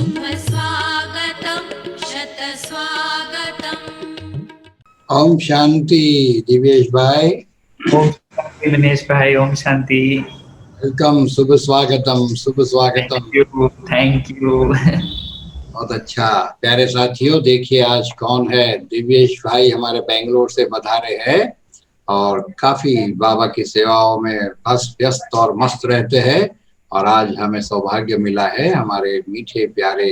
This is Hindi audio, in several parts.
शुभ स्वागतम शतस्वागतम। ओम शांति दिवेश भाई। ओम शांति दिनेश भाई, ओम शांति। वेलकम, शुभ स्वागतम, शुभ स्वागतम। Thank you. बहुत अच्छा। प्यारे साथियों, देखिए आज कौन है। दिवेश भाई हमारे बेंगलोर से पधारे हैं और काफी बाबा की सेवाओं में व्यस्त और मस्त रहते हैं। और आज हमें सौभाग्य मिला है हमारे मीठे प्यारे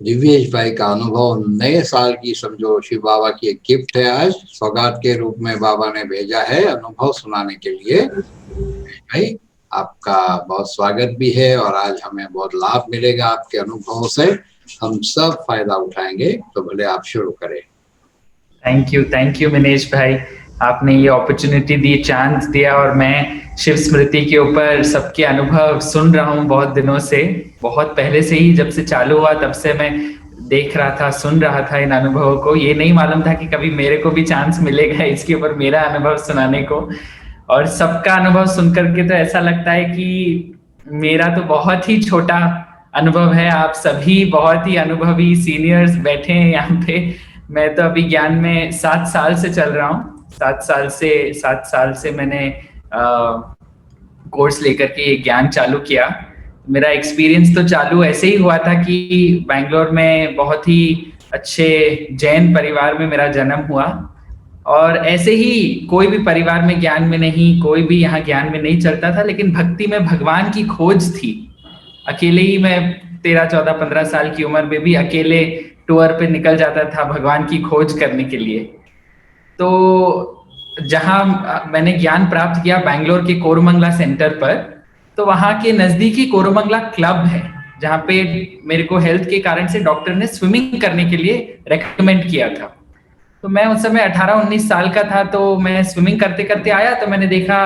दिव्येश भाई का अनुभव, नए साल की समझो शिव बाबा की एक गिफ्ट है, आज सौगात के रूप में बाबा ने भेजा है अनुभव सुनाने के लिए। भाई आपका बहुत स्वागत भी है और आज हमें बहुत लाभ मिलेगा आपके अनुभवों से, हम सब फायदा उठाएंगे। तो भले आप शुरू करें। थैंक यू मिनेश भाई, आपने ये अपॉर्चुनिटी दी, चांस दिया, और मैं शिव स्मृति के ऊपर सबके अनुभव सुन रहा हूँ बहुत दिनों से। बहुत पहले से ही, जब से चालू हुआ तब से मैं देख रहा था, सुन रहा था इन अनुभवों को। ये नहीं मालूम था कि कभी मेरे को भी चांस मिलेगा इसके ऊपर मेरा अनुभव सुनाने को। और सबका अनुभव सुन करके तो ऐसा लगता है कि मेरा तो बहुत ही छोटा अनुभव है। आप सभी बहुत ही अनुभवी सीनियर्स बैठे हैं यहाँ पे। मैं तो अभी ज्ञान में 7 साल से चल रहा हूँ। 7 साल से मैंने कोर्स लेकर के ये ज्ञान चालू किया। मेरा एक्सपीरियंस तो चालू ऐसे ही हुआ था कि बैंगलोर में बहुत ही अच्छे जैन परिवार में मेरा जन्म हुआ, और ऐसे ही कोई भी परिवार में ज्ञान में नहीं, कोई भी यहाँ ज्ञान में नहीं चलता था, लेकिन भक्ति में भगवान की खोज थी। अकेले ही मैं 13, 14, 15 साल की उम्र में भी अकेले टूर पे निकल जाता था भगवान की खोज करने के लिए। तो जहाँ मैंने ज्ञान प्राप्त किया बैंगलोर के कोरमंगला सेंटर पर, तो वहाँ के नजदीकी कोरमंगला क्लब है जहाँ पे मेरे को हेल्थ के कारण से डॉक्टर ने स्विमिंग करने के लिए रेकमेंड किया था। तो मैं उस समय 18-19 साल का था, तो मैं स्विमिंग करते करते आया, तो मैंने देखा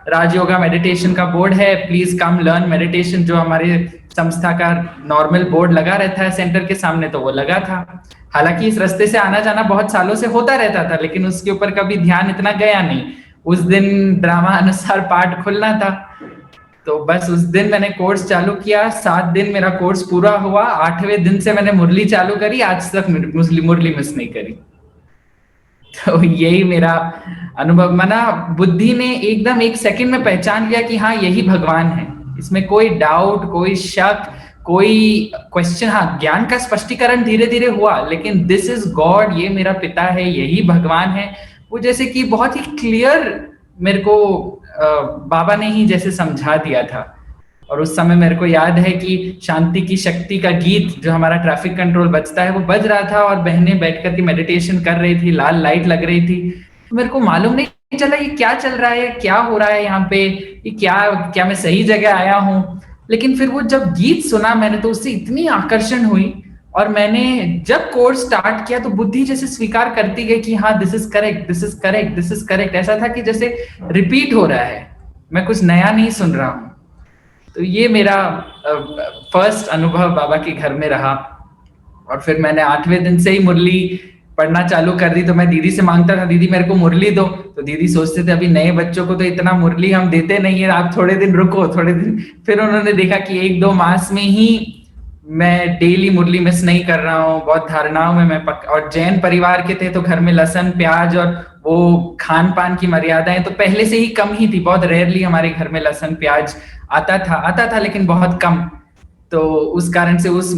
राज योगा मेडिटेशन का बोर्ड है, प्लीज कम लर्न मेडिटेशन, जो हमारे संस्था का नॉर्मल बोर्ड लगा रहता है सेंटर के सामने, तो वो लगा था। हालांकि इस रास्ते से आना जाना बहुत सालों से होता रहता था, लेकिन उसके ऊपर कभी ध्यान इतना गया नहीं। उस दिन ड्रामा अनुसार पाठ खुलना था, तो बस उस दिन मैंने कोर्स चालू किया। 7 दिन मेरा कोर्स पूरा हुआ। 8वें दिन से मैंने मुरली चालू करी, आज तक मुरली मिस नहीं करी। तो यही मेरा अनुभव। माना बुद्धि ने एकदम 1 सेकंड में पहचान लिया कि हाँ यही भगवान है, इसमें कोई डाउट, कोई शक, कोई क्वेश्चन। हाँ, ज्ञान का स्पष्टीकरण धीरे धीरे हुआ, लेकिन दिस इज गॉड, ये मेरा पिता है, यही भगवान है, वो जैसे कि बहुत ही क्लियर मेरे को बाबा ने ही जैसे समझा दिया था। और उस समय मेरे को याद है कि शांति की शक्ति का गीत, जो हमारा ट्रैफिक कंट्रोल बजता है, वो बज रहा था और बहनें बैठ करके मेडिटेशन कर रही थी, लाल लाइट लग रही थी। तो मेरे को मालूम नहीं चला ये क्या चल रहा है, क्या हो रहा है यहाँ पे, ये क्या मैं सही जगह आया हूँ। लेकिन फिर वो जब गीत सुना मैंने, तो उससे इतनी आकर्षण हुई, और मैंने जब कोर्स स्टार्ट किया तो बुद्धि जैसे स्वीकार करती गई कि हाँ this is correct, this is correct, this is correct. ऐसा था कि जैसे रिपीट हो रहा है, मैं कुछ नया नहीं सुन रहा हूँ। तो ये मेरा फर्स्ट अनुभव बाबा के घर में रहा। और फिर मैंने 8वें दिन से ही मुरली पढ़ना चालू कर दी। तो मैं दीदी से मांगता था, दीदी मेरे को मुरली दो। तो दीदी सोचते थे अभी नए बच्चों को तो इतना मुरली हम देते नहीं है, आप थोड़े दिन रुको, थोड़े दिन। फिर उन्होंने देखा कि 1-2 मास में ही मैं डेली मुरली मिस नहीं कर रहा हूँ। बहुत धारणाओं में मैं और जैन परिवार के थे, तो घर में लहसुन प्याज और वो खान पान की मर्यादाएं तो पहले से ही कम ही थी। बहुत रेयरली हमारे घर में लहसुन प्याज आता था, लेकिन बहुत कम। तो उस कारण से उस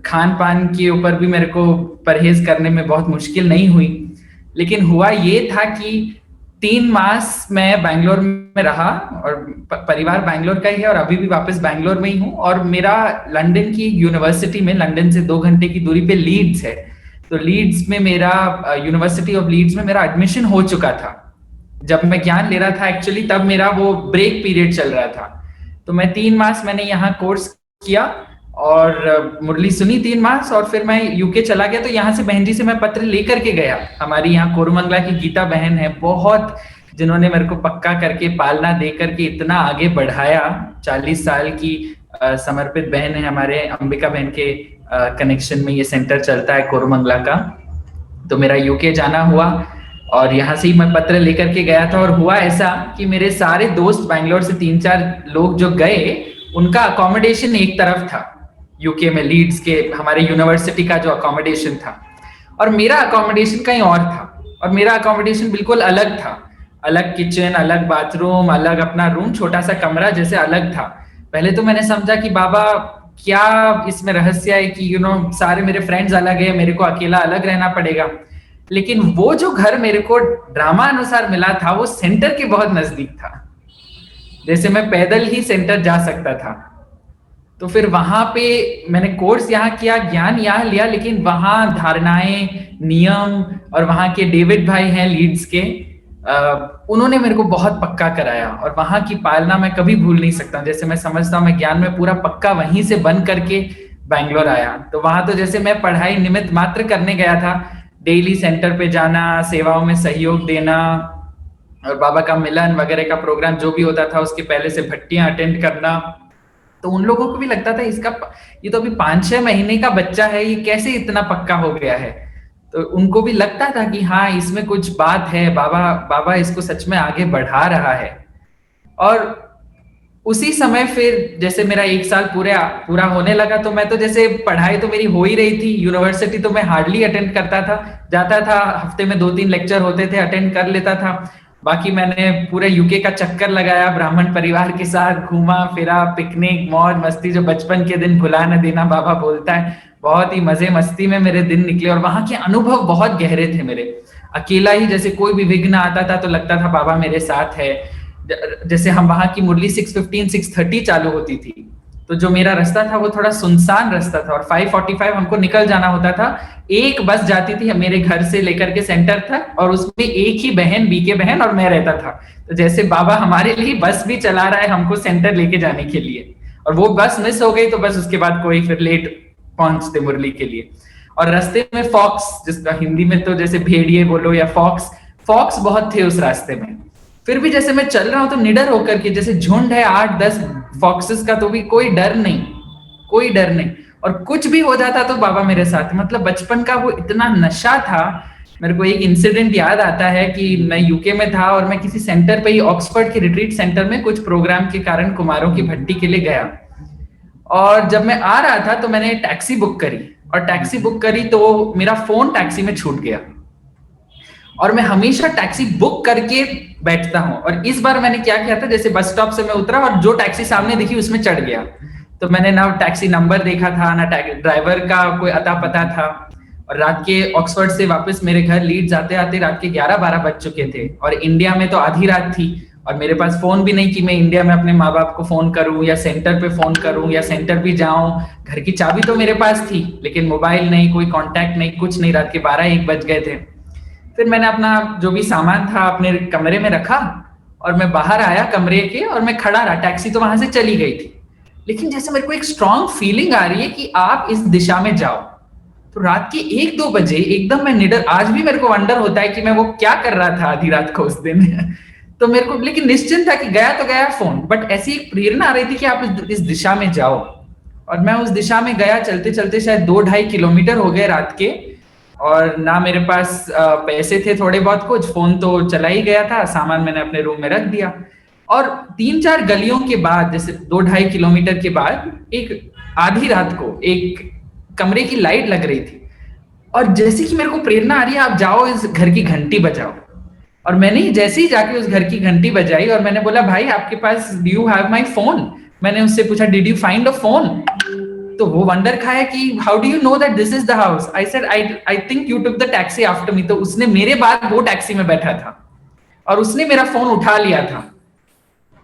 खान पान के ऊपर भी मेरे को परहेज करने में बहुत मुश्किल नहीं हुई। लेकिन हुआ ये था कि 3 मास मैं बैंगलोर में रहा, और परिवार बैंगलोर का ही है, और अभी भी वापस बैंगलोर में ही हूँ। और मेरा लंदन की यूनिवर्सिटी में, लंदन से 2 घंटे की दूरी पे लीड्स है, तो लीड्स में मेरा यूनिवर्सिटी ऑफ लीड्स में मेरा एडमिशन हो चुका था। जब मैं ज्ञान ले रहा था एक्चुअली, तब मेरा वो ब्रेक पीरियड चल रहा था। तो मैं 3 मास मैंने यहाँ कोर्स किया और मुरली सुनी 3 मास, और फिर मैं यूके चला गया। तो यहाँ से बहन जी से मैं पत्र लेकर के गया। हमारी यहाँ कोरमंगला की गीता बहन है, बहुत, जिन्होंने मेरे को पक्का करके पालना दे करके इतना आगे बढ़ाया। 40 साल की समर्पित बहन है हमारे, अंबिका बहन के कनेक्शन में ये सेंटर चलता है कोरमंगला का। तो मेरा यूके जाना हुआ, और यहाँ से ही मैं पत्र लेकर के गया था। और हुआ ऐसा कि मेरे सारे दोस्त बैंगलोर से 3-4 लोग जो गए, उनका अकोमोडेशन एक तरफ था, यूके में लीड्स के हमारे यूनिवर्सिटी का जो अकोमोडेशन था, और मेरा अकोमोडेशन कहीं और था, और मेरा अकोमोडेशन बिल्कुल अलग था। अलग किचन, अलग बाथरूम, अलग अपना रूम, छोटा सा कमरा जैसे अलग था। पहले तो मैंने समझा कि बाबा क्या इसमें रहस्य है कि सारे मेरे फ्रेंड्स अलग है, मेरे को अकेला अलग रहना पड़ेगा। लेकिन वो जो घर मेरे को ड्रामा अनुसार मिला था वो सेंटर के बहुत नजदीक था, जैसे मैं पैदल ही सेंटर जा सकता था। तो फिर वहां पे मैंने कोर्स यहाँ किया, ज्ञान यहाँ लिया, लेकिन वहां धारणाएं, नियम, और वहां के डेविड भाई हैं लीड्स के, उन्होंने मेरे को बहुत पक्का कराया, और वहां की पालना मैं कभी भूल नहीं सकता। जैसे मैं समझता हूँ मैं ज्ञान में पूरा पक्का वहीं से बन करके बैंगलोर आया। तो वहां तो जैसे मैं पढ़ाई निमित्त मात्र करने गया था, डेली सेंटर पे जाना, सेवाओं में सहयोग देना, और बाबा का मिलन वगैरह का प्रोग्राम जो भी होता था उसके पहले से भट्टियां अटेंड करना। तो उन लोगों को भी लगता था ये तो अभी 5-6 महीने का बच्चा है, ये कैसे इतना पक्का हो गया है। तो उनको भी लगता था कि हाँ इसमें कुछ बात है, बाबा इसको सच में आगे बढ़ा रहा है। और उसी समय फिर जैसे मेरा 1 साल पूरा होने लगा, तो मैं तो जैसे पढ़ाई तो मेरी हो ही रही थी, यूनिवर्सिटी तो मैं हार्डली अटेंड करता था, जाता था हफ्ते में 2-3 लेक्चर होते थे, अटेंड कर लेता था। बाकी मैंने पूरे यूके का चक्कर लगाया, ब्राह्मण परिवार के साथ घूमा फिरा, पिकनिक, मौज मस्ती, जो बचपन के दिन भुला न देना बाबा बोलता है, बहुत ही मजे मस्ती में मेरे दिन निकले। और वहां के अनुभव बहुत गहरे थे मेरे। अकेला ही जैसे कोई भी विघ्न आता था तो लगता था बाबा मेरे साथ है। जैसे हम वहां की मुरली 6:15 6:30 चालू होती थी, तो जो मेरा रास्ता था वो थोड़ा सुनसान रास्ता था, और 5:45 हमको निकल जाना होता था। एक बस जाती थी मेरे घर से लेकर के सेंटर तक, और उसमें एक ही बहन, बीके बहन, और मैं रहता था। तो जैसे बाबा हमारे लिए बस भी चला रहा है हमको सेंटर लेके जाने के लिए, और वो बस मिस हो गई तो बस उसके बाद कोई फिर लेट पहुंचते मुरली के लिए। और रास्ते में फॉक्स, जिसका हिंदी में तो जैसे भेड़िए बोलो या फॉक्स बहुत थे उस रास्ते में। फिर भी जैसे मैं चल रहा हूं तो निडर होकर के, जैसे झुंड है 8-10 फॉक्सेस का, तो भी कोई डर नहीं। और कुछ भी हो जाता तो बाबा मेरे साथ। मतलब बचपन का वो इतना नशा था। मेरे को एक इंसिडेंट याद आता है कि मैं यूके में था और मैं किसी सेंटर पे ही, ऑक्सफोर्ड के रिट्रीट सेंटर में कुछ प्रोग्राम के कारण कुमारों की भट्टी के लिए गया। और जब मैं आ रहा था तो मैंने टैक्सी बुक करी, तो मेरा फोन टैक्सी में छूट गया। और मैं हमेशा टैक्सी बुक करके बैठता हूँ, और इस बार मैंने क्या किया था, जैसे बस स्टॉप से मैं उतरा और जो टैक्सी सामने दिखी उसमें चढ़ गया। तो मैंने ना टैक्सी नंबर देखा था, ना ड्राइवर का कोई अता पता था। और रात के ऑक्सफोर्ड से वापस मेरे घर लीड्स आते आते रात के 11-12 बज चुके थे, और इंडिया में तो आधी रात थी, और मेरे पास फोन भी नहीं कि मैं इंडिया में अपने माँ बाप को फोन करूं या सेंटर पे फोन करूं या सेंटर भी जाऊं। घर की चाबी तो मेरे पास थी, लेकिन मोबाइल नहीं, कोई कांटेक्ट नहीं, कुछ नहीं। रात के 12-1 बज गए थे। फिर मैंने अपना जो भी सामान था अपने कमरे में रखा, और मैं बाहर आया कमरे के, और मैं खड़ा रहा। टैक्सी तो वहां से चली गई थी, लेकिन जैसे मेरे को एक स्ट्रॉन्ग फीलिंग आ रही है कि आप इस दिशा में जाओ। तो रात के 1-2 बजे एकदम मैं निडर, आज भी मेरे को वंडर होता है कि मैं वो क्या कर रहा था आधी रात को उस दिन। तो मेरे को लेकिन निश्चिंत था कि गया तो गया फोन, बट ऐसी एक प्रेरणा आ रही थी कि आप इस दिशा में जाओ। और मैं उस दिशा में गया, चलते चलते शायद 2-2.5 किलोमीटर हो गए रात के। और ना मेरे पास पैसे थे, थोड़े बहुत कुछ, फोन तो चला ही गया था, सामान मैंने अपने रूम में रख दिया। और 3-4 गलियों के बाद, जैसे 2-2.5 किलोमीटर के बाद, एक आधी रात को एक कमरे की लाइट लग रही थी, और जैसे कि मेरे को प्रेरणा आ रही है, आप जाओ इस घर की घंटी बजाओ। और मैंने जैसे ही जाके उस घर की घंटी बजाई, और मैंने बोला, भाई आपके पास, do you have my phone? मैंने उससे पूछा, did you find a phone? तो वो वंडर खाया कि how do you know that this is the house? I said I think you took the taxi after me. तो उसने मेरे बाद वो टैक्सी में बैठा था, और उसने मेरा फोन उठा लिया था।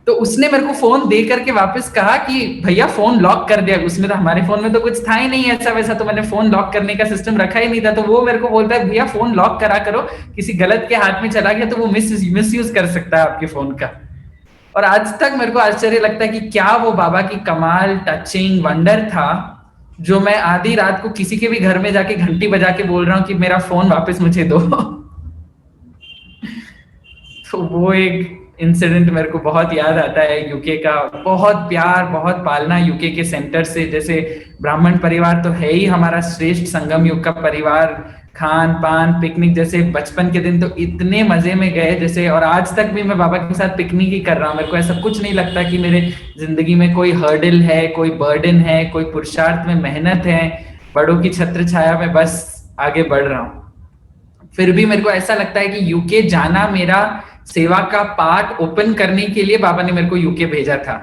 तो उसने मेरे को फोन दे करके वापस कहा कि भैया फोन लॉक कर दिया। उसमें तो, हमारे फोन में तो कुछ था ही नहीं ऐसा वैसा, तो मैंने फोन लॉक करने का सिस्टम रखा ही नहीं था। तो वो मेरे को बोलता है, भैया फोन लॉक करा करो, किसी गलत के हाथ में चला गया तो वो मिस यूज कर सकता है आपके फोन का। और आज तक मेरे को आश्चर्य लगता है कि क्या वो बाबा की कमाल, टचिंग वंडर था, जो मैं आधी रात को किसी के भी घर में जाके घंटी बजा के बोल रहा हूँ कि मेरा फोन वापस मुझे दो। तो वो एक इंसिडेंट मेरे को बहुत याद आता है यूके का। बहुत प्यार, बहुत पालना यूके के सेंटर से। जैसे ब्राह्मण परिवार तो है ही हमारा श्रेष्ठ संगम युग का परिवार, खान पान पिकनिक, जैसे बचपन के दिन तो इतने मजे में गए जैसे, और आज तक भी मैं बाबा के साथ पिकनिक ही कर रहा हूँ। मेरे को ऐसा कुछ नहीं लगता कि मेरे जिंदगी में कोई हर्डल है, कोई बर्डन है, कोई पुरुषार्थ में मेहनत है। बड़ों की छत्र छाया में बस आगे बढ़ रहा हूँ। फिर भी मेरे को ऐसा लगता है कि यूके जाना मेरा सेवा का पार्ट ओपन करने के लिए बाबा ने मेरे को यूके भेजा था।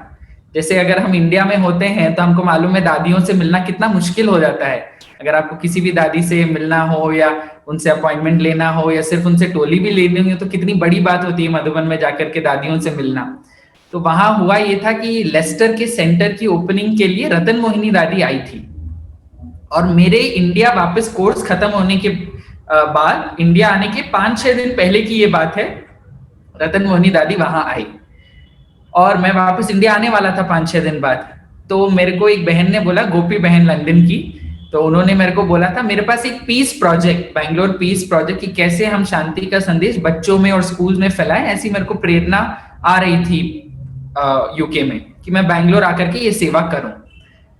जैसे अगर हम इंडिया में होते हैं तो हमको मालूम है दादियों से मिलना कितना मुश्किल हो जाता है। अगर आपको किसी भी दादी से मिलना हो या उनसे अपॉइंटमेंट लेना हो या सिर्फ उनसे टोली भी लेनी हो तो कितनी बड़ी बात होती है मधुबन में जाकर के दादियों से मिलना। तो वहां हुआ ये था कि लेस्टर के सेंटर की ओपनिंग के लिए रतन मोहिनी दादी आई थी, और मेरे इंडिया वापस कोर्स खत्म होने के बाद इंडिया आने के 5-6 दिन पहले की ये बात है, रतन मोहिनी दादी वहां आई और मैं वापस इंडिया आने वाला था 5-6 दिन बाद। तो मेरे को एक बहन ने बोला, गोपी बहन लंदन की, तो उन्होंने मेरे को बोला था मेरे पास एक peace project, Bangalore peace project, कि कैसे हम शांति का संदेश बच्चों में और स्कूल में फैलाएं। ऐसी मेरे को प्रेरणा आ रही थी यूके में कि मैं बैंगलोर आकर के ये सेवा करूं।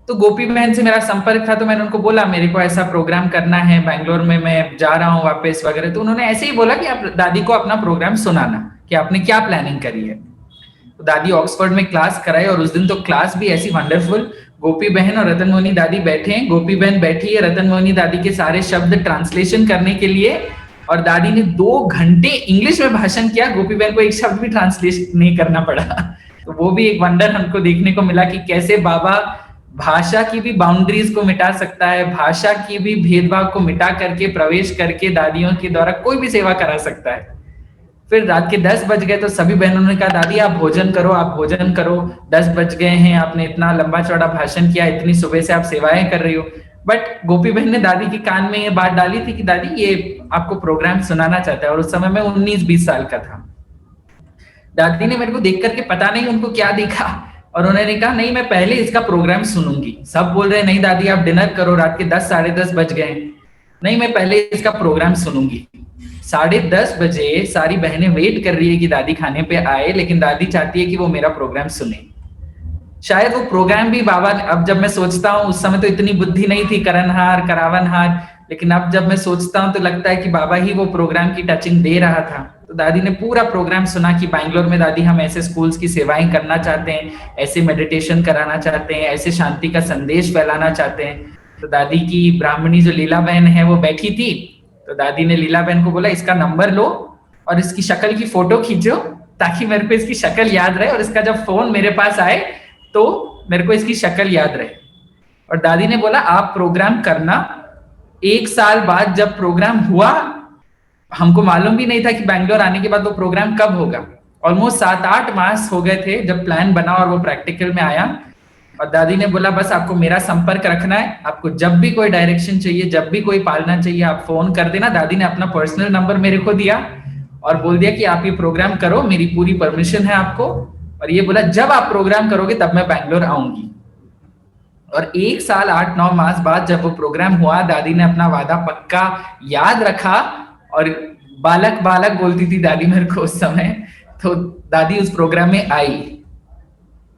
तो गोपी बहन से मेरा संपर्क था, तो मैंने उनको बोला मेरे को ऐसा प्रोग्राम करना है बैंगलोर में, मैं जा रहा हूँ वापस वगैरह। तो उन्होंने ऐसे ही बोला कि आप दादी को अपना प्रोग्राम सुनाना कि आपने क्या प्लानिंग करी है। तो दादी ऑक्सफोर्ड में क्लास कराई और उस दिन तो क्लास भी ऐसी वंडरफुल, गोपी बहन और रतन मोहिनी दादी बैठे हैं, गोपी बहन बैठी है रतन मोहिनी दादी के सारे शब्द ट्रांसलेशन करने के लिए, और दादी ने 2 घंटे इंग्लिश में भाषण किया, गोपी बहन को एक शब्द भी ट्रांसलेट नहीं करना पड़ा। तो वो भी एक वंडर हमको देखने को मिला कि कैसे बाबा भाषा की भी बाउंड्रीज को मिटा सकता है, भाषा की भी भेदभाव को मिटा करके प्रवेश करके दादियों के द्वारा कोई भी सेवा करा सकता है। फिर रात के 10 बज गए तो सभी बहनों ने कहा दादी आप भोजन करो, आप भोजन करो, 10 बज गए हैं, आपने इतना लंबा चौड़ा भाषण किया, इतनी सुबह से आप सेवाएं कर रही हो। बट गोपी बहन ने दादी के कान में ये बात डाली थी कि दादी ये आपको प्रोग्राम सुनाना चाहता है, और उस समय मैं 19-20 साल का था। दादी ने मेरे को देख करके पता नहीं उनको क्या देखा, और उन्होंने कहा नहीं मैं पहले इसका प्रोग्राम सुनूंगी। सब बोल रहे नहीं दादी आप डिनर करो, रात के 10 साढ़े 10 बज गए, नहीं मैं पहले इसका प्रोग्राम सुनूंगी। 10:30 बजे सारी बहनें वेट कर रही है कि दादी खाने पे आए, लेकिन दादी चाहती है कि वो मेरा प्रोग्राम सुने। शायद वो प्रोग्राम भी बाबा, अब जब मैं सोचता हूँ, उस समय तो इतनी बुद्धि नहीं थी करनहार करावनहार, लेकिन अब जब मैं सोचता हूँ तो लगता है कि बाबा ही वो प्रोग्राम की टचिंग दे रहा था। तो दादी ने पूरा प्रोग्राम सुना कि बैंगलोर में दादी हम ऐसे स्कूल्स की सेवाएं करना चाहते हैं, ऐसे मेडिटेशन कराना चाहते हैं, ऐसे शांति का संदेश फैलाना चाहते हैं। तो दादी की ब्राह्मणी जो लीला बहन है वो बैठी थी, तो दादी ने लीला बहन को बोला इसका नंबर लो और इसकी शक्ल की फोटो खींचो ताकि मेरे को इसकी शक्ल याद रहे, और इसका जब फोन मेरे पास आए तो मेरे को इसकी शक्ल याद रहे। और दादी ने बोला आप प्रोग्राम करना। 1 साल बाद जब प्रोग्राम हुआ, हमको मालूम भी नहीं था कि बैंगलोर आने के बाद वो प्रोग्राम कब होगा। ऑलमोस्ट 7-8 मास हो गए थे जब प्लान बना और वो प्रैक्टिकल में आया। और दादी ने बोला बस आपको मेरा संपर्क रखना है, आपको जब भी कोई डायरेक्शन चाहिए, जब भी कोई पालना चाहिए आप फोन कर देना। दादी ने अपना पर्सनल नंबर मेरे को दिया और बोल दिया कि आप ये प्रोग्राम करो, मेरी पूरी परमिशन है आपको, और ये बोला जब आप प्रोग्राम करोगे तब मैं बैंगलोर आऊंगी। और 1 साल 8-9 मास बाद जब वो प्रोग्राम हुआ, दादी ने अपना वादा पक्का याद रखा, और बालक बालक बोलती थी दादी मेरे को उस समय। तो दादी उस प्रोग्राम में आई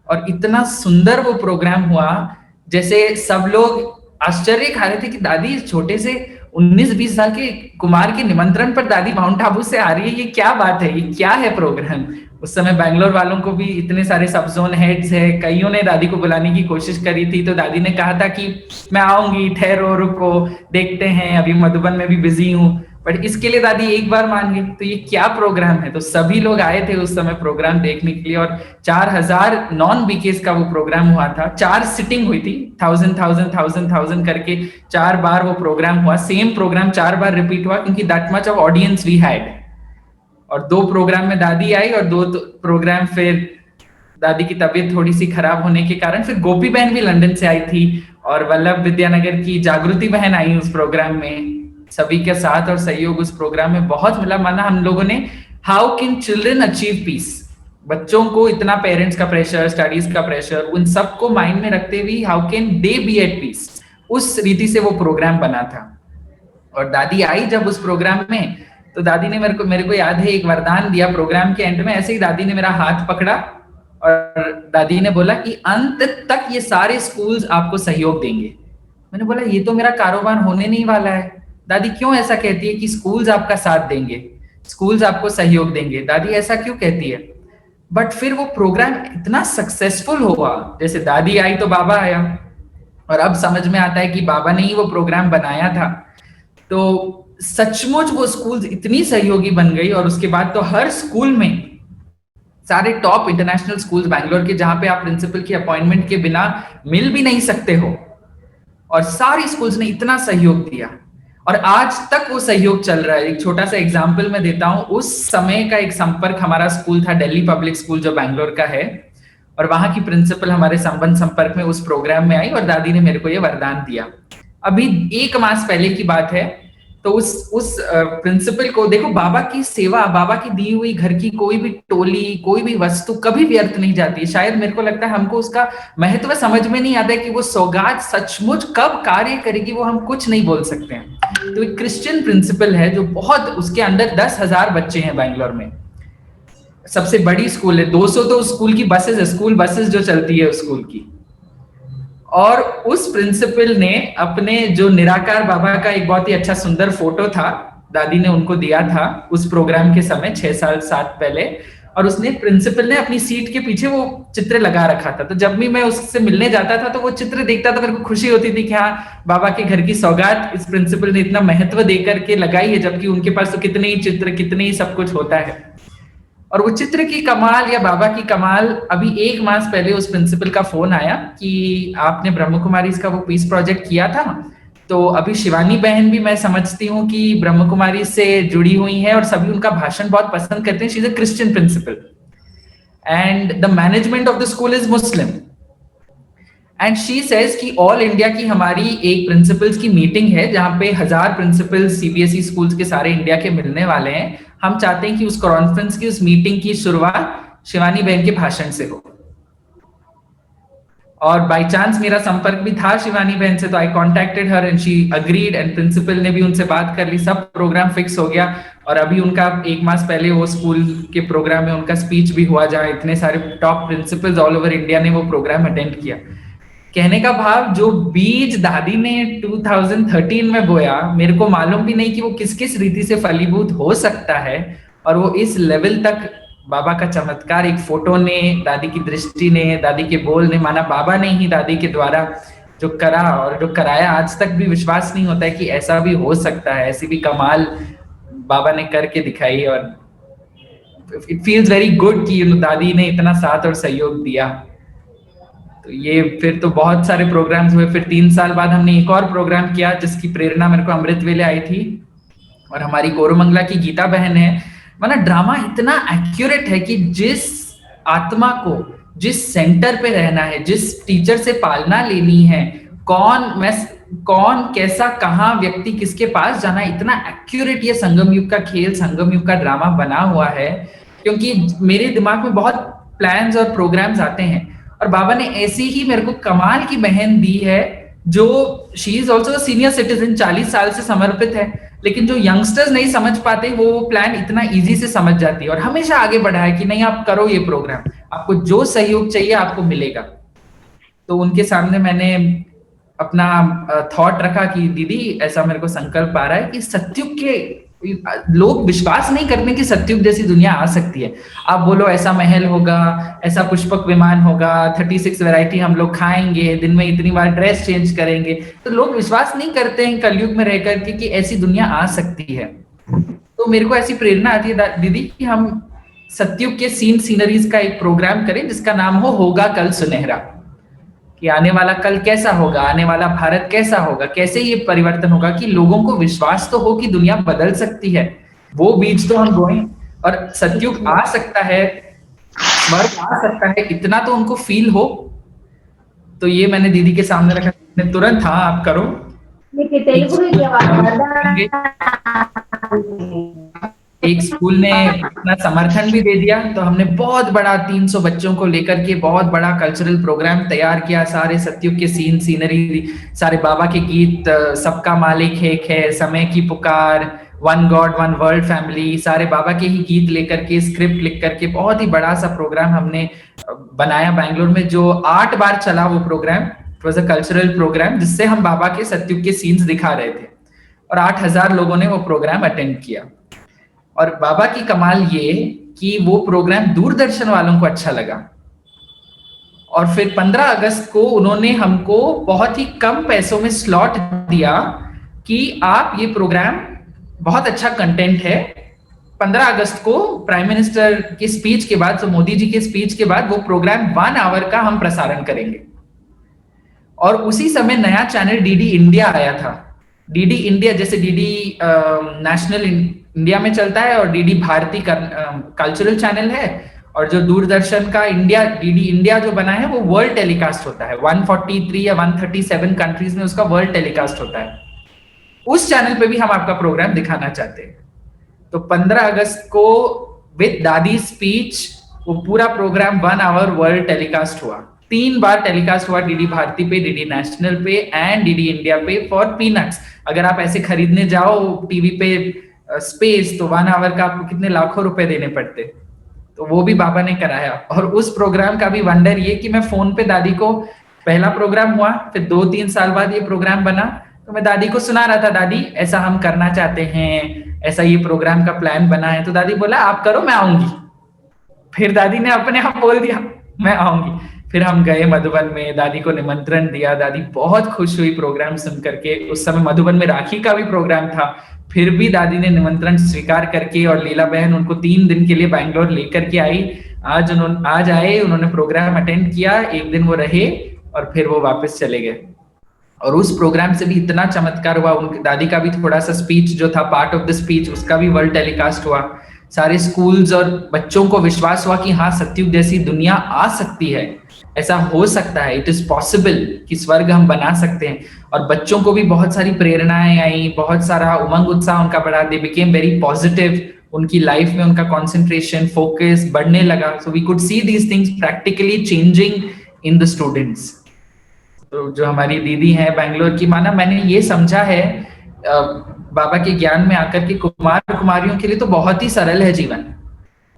और इतना सुंदर वो प्रोग्राम हुआ, जैसे सब लोग आश्चर्य खा रहे थे कि दादी छोटे से 19-20 साल के कुमार के निमंत्रण पर दादी माउंट आबू से आ रही है, ये क्या बात है, ये क्या है प्रोग्राम। उस समय बैंगलोर वालों को भी इतने सारे सब जोन हेड्स है, कईयों ने दादी को बुलाने की कोशिश करी थी। तो दादी ने कहा था कि मैं आऊंगी, ठहरो, रुको, देखते हैं, अभी मधुबन में भी बिजी हूँ। बट इसके लिए दादी एक बार मान गई। तो ये क्या प्रोग्राम है, तो सभी लोग आए थे उस समय प्रोग्राम देखने के लिए, और 4000 नॉन बीकेस का वो प्रोग्राम हुआ था। 4 सिटिंग हुई थी, 1000 करके 4 बार वो प्रोग्राम हुआ। सेम प्रोग्राम 4 बार रिपीट हुआ क्योंकि that much of audience we had. और 2 प्रोग्राम में दादी आई और 2 प्रोग्राम फिर दादी की तबीयत थोड़ी सी खराब होने के कारण फिर गोपी बहन भी लंदन से आई थी, और वल्लभ विद्यानगर की जागृति बहन आई उस प्रोग्राम में। सभी के साथ और सहयोग उस प्रोग्राम में बहुत मिला। माना हम लोगों ने how can children achieve peace, बच्चों को इतना पेरेंट्स का प्रेशर, स्टडीज का प्रेशर, उन सबको माइंड में रखते हुए how can they be at peace, उस रीति से वो प्रोग्राम बना था। और दादी आई जब उस प्रोग्राम में, तो दादी ने मेरे को याद है एक वरदान दिया प्रोग्राम के एंड में। ऐसे ही दादी ने मेरा हाथ पकड़ा और दादी ने बोला कि अंत तक ये सारे स्कूल्स आपको सहयोग देंगे। मैंने बोला ये तो मेरा कारोबार होने नहीं वाला है, दादी क्यों ऐसा कहती है कि स्कूल्स आपका साथ देंगे, स्कूल्स आपको सहयोग देंगे, दादी ऐसा क्यों कहती है? बट फिर वो प्रोग्राम इतना सक्सेसफुल हुआ, जैसे दादी आई तो बाबा आया, और अब समझ में आता है कि बाबा ने ही वो प्रोग्राम बनाया था। तो सचमुच वो स्कूल्स इतनी सहयोगी बन गई, और उसके बाद तो हर स्कूल में, सारे टॉप इंटरनेशनल स्कूल्स बैंगलोर के, जहां पे आप प्रिंसिपल की अपॉइंटमेंट के बिना मिल भी नहीं सकते हो, और सारी स्कूल्स ने इतना सहयोग दिया, और आज तक वो सहयोग चल रहा है। एक छोटा सा एग्जांपल मैं देता हूं, उस समय का एक संपर्क हमारा स्कूल था, दिल्ली पब्लिक स्कूल जो बैंगलोर का है, और वहां की प्रिंसिपल हमारे संबंध संपर्क में उस प्रोग्राम में आई, और दादी ने मेरे को ये वरदान दिया। अभी 1 मास पहले की बात है। तो उस प्रिंसिपल को देखो, बाबा की सेवा, बाबा की दी हुई घर की कोई भी टोली, कोई भी वस्तु कभी व्यर्थ नहीं जाती। शायद मेरे को लगता है हमको उसका महत्व समझ में नहीं आता है कि वो सौगात सचमुच कब कार्य करेगी, वो हम कुछ नहीं बोल सकते हैं। तो एक क्रिश्चियन प्रिंसिपल है जो बहुत, उसके अंडर 10,000 बच्चे हैं बैंगलोर में, सबसे बड़ी स्कूल है, 200 तो स्कूल की बसेस है, स्कूल बसेस जो चलती है स्कूल की। और उस प्रिंसिपल ने अपने जो निराकार बाबा का एक बहुत ही अच्छा सुंदर फोटो था, दादी ने उनको दिया था उस प्रोग्राम के समय 6 साल 7 पहले, और उसने, प्रिंसिपल ने अपनी सीट के पीछे वो चित्र लगा रखा था। तो जब भी मैं उससे मिलने जाता था तो वो चित्र देखता था, मेरे को खुशी होती थी कि हाँ, बाबा के घर की सौगात इस प्रिंसिपल ने इतना महत्व देकर के लगाई है, जबकि उनके पास तो कितने ही चित्र, कितने ही सब कुछ होता है। और वो चित्र की कमाल या बाबा की कमाल, अभी 1 मास पहले उस प्रिंसिपल का फोन आया कि आपने ब्रह्म कुमारी का वो पीस प्रोजेक्ट किया था। तो अभी शिवानी बहन भी, मैं समझती हूँ कि ब्रह्म कुमारी से जुड़ी हुई है, और सभी उनका भाषण बहुत पसंद करते हैं। She is a Christian principal and the management of the school is Muslim, and she says कि ऑल इंडिया की हमारी एक प्रिंसिपल्स की मीटिंग है, जहां पे 1000 प्रिंसिपल्स सीबीएसई स्कूल्स के सारे इंडिया के मिलने वाले हैं। हम चाहते हैं कि उस कॉन्फ्रेंस की, उस मीटिंग की शुरुआत शिवानी बहन के भाषण से हो। और बाय चांस मेरा संपर्क भी था शिवानी बहन से, तो I contacted her and she agreed, and principal ने भी उनसे बात कर ली, सब प्रोग्राम फिक्स हो गया। और अभी उनका 1 मास पहले वो स्कूल के प्रोग्राम में उनका स्पीच भी हुआ, जहां इतने सारे top principles all over India ने वो प्रोग्राम अटेंड किया। कहने का भाव, जो बीज दादी ने 2013 में बोया, मेरे को मालूम भी नहीं कि वो किस किस रीति से फलीभूत हो सकता है, और वो इस लेवल तक, बाबा का चमत्कार, एक फोटो ने, दादी की दृष्टि ने, दादी के बोल ने, माना बाबा ने ही दादी के द्वारा जो करा और जो कराया, आज तक भी विश्वास नहीं होता है कि ऐसा भी हो सकता है, ऐसी भी कमाल बाबा ने करके दिखाई। और इट फील्स वेरी गुड कि दादी ने इतना साथ और सहयोग दिया। तो ये फिर तो बहुत सारे प्रोग्राम्स हुए। फिर 3 साल बाद हमने एक और प्रोग्राम किया, जिसकी प्रेरणा मेरे को अमृत वेले आई थी, और हमारी कोरमंगला की गीता बहन है। माना ड्रामा इतना एक्यूरेट है कि जिस आत्मा को जिस सेंटर पे रहना है, जिस टीचर से पालना लेनी है, कौन कैसा, कहाँ व्यक्ति किसके पास जाना, इतना एक्यूरेट ये संगम युग का खेल, संगम युग का ड्रामा बना हुआ है। क्योंकि मेरे दिमाग में बहुत प्लान्स और प्रोग्राम्स आते हैं, और बाबा ने ऐसी ही मेरे को कमाल की बहन दी है, जो she is also senior citizen, 40 साल से समर्पित है, लेकिन जो यंगस्टर्स नहीं समझ पाते, वो प्लान इतना इजी से समझ जाती है, और हमेशा आगे बढ़ा है कि नहीं, आप करो ये प्रोग्राम, आपको जो सहयोग चाहिए आपको मिलेगा। तो उनके सामने मैंने अपना थॉट रखा कि दीदी, ऐसा मेरे को संकल्प आ रहा है कि सत्युग के, लोग विश्वास नहीं करते कि सत्युग जैसी दुनिया आ सकती है। आप बोलो ऐसा महल होगा, ऐसा पुष्पक विमान होगा, 36 वैरायटी हम लोग खाएंगे, दिन में इतनी बार ड्रेस चेंज करेंगे, तो लोग विश्वास नहीं करते हैं कलयुग में रहकर के कि ऐसी दुनिया आ सकती है। तो मेरे को ऐसी प्रेरणा आती है दीदी कि हम सत्युग के सीनरीज का एक प्रोग्राम करें, जिसका नाम होगा कल सुनहरा, कि आने वाला कल कैसा होगा, आने वाला भारत कैसा होगा, कैसे ये परिवर्तन होगा, कि लोगों को विश्वास तो हो कि दुनिया बदल सकती है। वो बीज तो हम बोएं, और सत्युग आ सकता है, स्वर्ग आ सकता है, इतना तो उनको फील हो। तो ये मैंने दीदी के सामने रखा, तुरंत हाँ आप करो। एक स्कूल ने अपना समर्थन भी दे दिया, तो हमने बहुत बड़ा 300 बच्चों को लेकर के बहुत बड़ा कल्चरल प्रोग्राम तैयार किया। सारे सत्युग के सीनरी, सारे बाबा के गीत, सबका मालिक एक है, समय की पुकार, one God one world family, सारे बाबा के ही गीत लेकर के, स्क्रिप्ट लिख करके बहुत ही बड़ा सा प्रोग्राम हमने बनाया बैंगलोर में, जो 8 बार चला वो program. It was a cultural program, जिससे हम बाबा के सत्युग के सीन्स दिखा रहे थे। और 8,000 लोगों ने वो प्रोग्राम अटेंड किया। और बाबा की कमाल ये कि वो प्रोग्राम दूरदर्शन वालों को अच्छा लगा, और फिर 15 अगस्त को उन्होंने हमको बहुत ही कम पैसों में स्लॉट दिया कि आप ये प्रोग्राम, बहुत अच्छा कंटेंट है, 15 अगस्त को प्राइम मिनिस्टर की स्पीच के बाद, तो मोदी जी के स्पीच के बाद वो प्रोग्राम 1 आवर का हम प्रसारण करेंगे। और उसी समय नया चैनल डीडी इंडिया आया था। डीडी इंडिया, जैसे डीडी नेशनल इंडिया में चलता है और डीडी भारती कल्चरल चैनल है, और जो दूरदर्शन का इंडिया, डीडी इंडिया जो बना है वो वर्ल्ड टेलीकास्ट होता है, 143 या 137 कंट्रीज में उसका वर्ल्ड टेलीकास्ट होता है। उस चैनल पे भी हम आपका प्रोग्राम दिखाना चाहते हैं। तो 15 अगस्त को विद दादी स्पीच वो पूरा प्रोग्राम 1 आवर वर्ल्ड टेलीकास्ट हुआ। 3 बार टेलीकास्ट हुआ, डीडी भारती पे, डीडी नेशनल पे एंड डीडी इंडिया पे, फॉर पीनट्स। अगर आप ऐसे खरीदने जाओ टीवी पे स्पेस, तो 1 आवर का आपको कितने लाखों रुपए देने पड़ते। तो वो भी बाबा ने कराया। और उस प्रोग्राम का भी वंडर ये कि मैं फोन पे दादी को, पहला प्रोग्राम हुआ, फिर 2-3 साल बाद ये प्रोग्राम बना, तो मैं दादी को सुना रहा था, दादी ऐसा हम करना चाहते हैं, ऐसा ये प्रोग्राम का प्लान बना है। तो दादी बोला आप करो, मैं आऊंगी। फिर दादी ने अपने आप बोल दिया मैं आऊंगी। फिर हम गए मधुबन में, दादी को निमंत्रण दिया, दादी बहुत खुश हुई प्रोग्राम सुन करके। उस समय मधुबन में राखी का भी प्रोग्राम था, फिर भी दादी ने निमंत्रण स्वीकार करके, और लीला बहन उनको 3 दिन के लिए बैंगलोर लेकर के आई। आज आए, उन्होंने प्रोग्राम अटेंड किया, 1 दिन वो रहे और फिर वो वापस चले गए। और उस प्रोग्राम से भी इतना चमत्कार हुआ। उनकी दादी का भी थोड़ा सा स्पीच जो था, पार्ट ऑफ द स्पीच, उसका भी वर्ल्ड टेलीकास्ट हुआ। सारे स्कूल्स और बच्चों को विश्वास हुआ कि हाँ, सतयुग जैसी दुनिया आ सकती है, ऐसा हो सकता है, इट इज पॉसिबल कि स्वर्ग हम बना सकते हैं। और बच्चों को भी बहुत सारी प्रेरणाएं आई, बहुत सारा उमंग उत्साह उनका बढ़ा। दे बिकेम वेरी पॉजिटिव, उनकी लाइफ में उनका कंसंट्रेशन, फोकस बढ़ने लगा। So we could see these things practically changing in the students. तो जो हमारी दीदी है बैंगलोर की, माना मैंने ये समझा है बाबा के ज्ञान में आकर के, कुमार कुमारियों के लिए तो बहुत ही सरल है जीवन।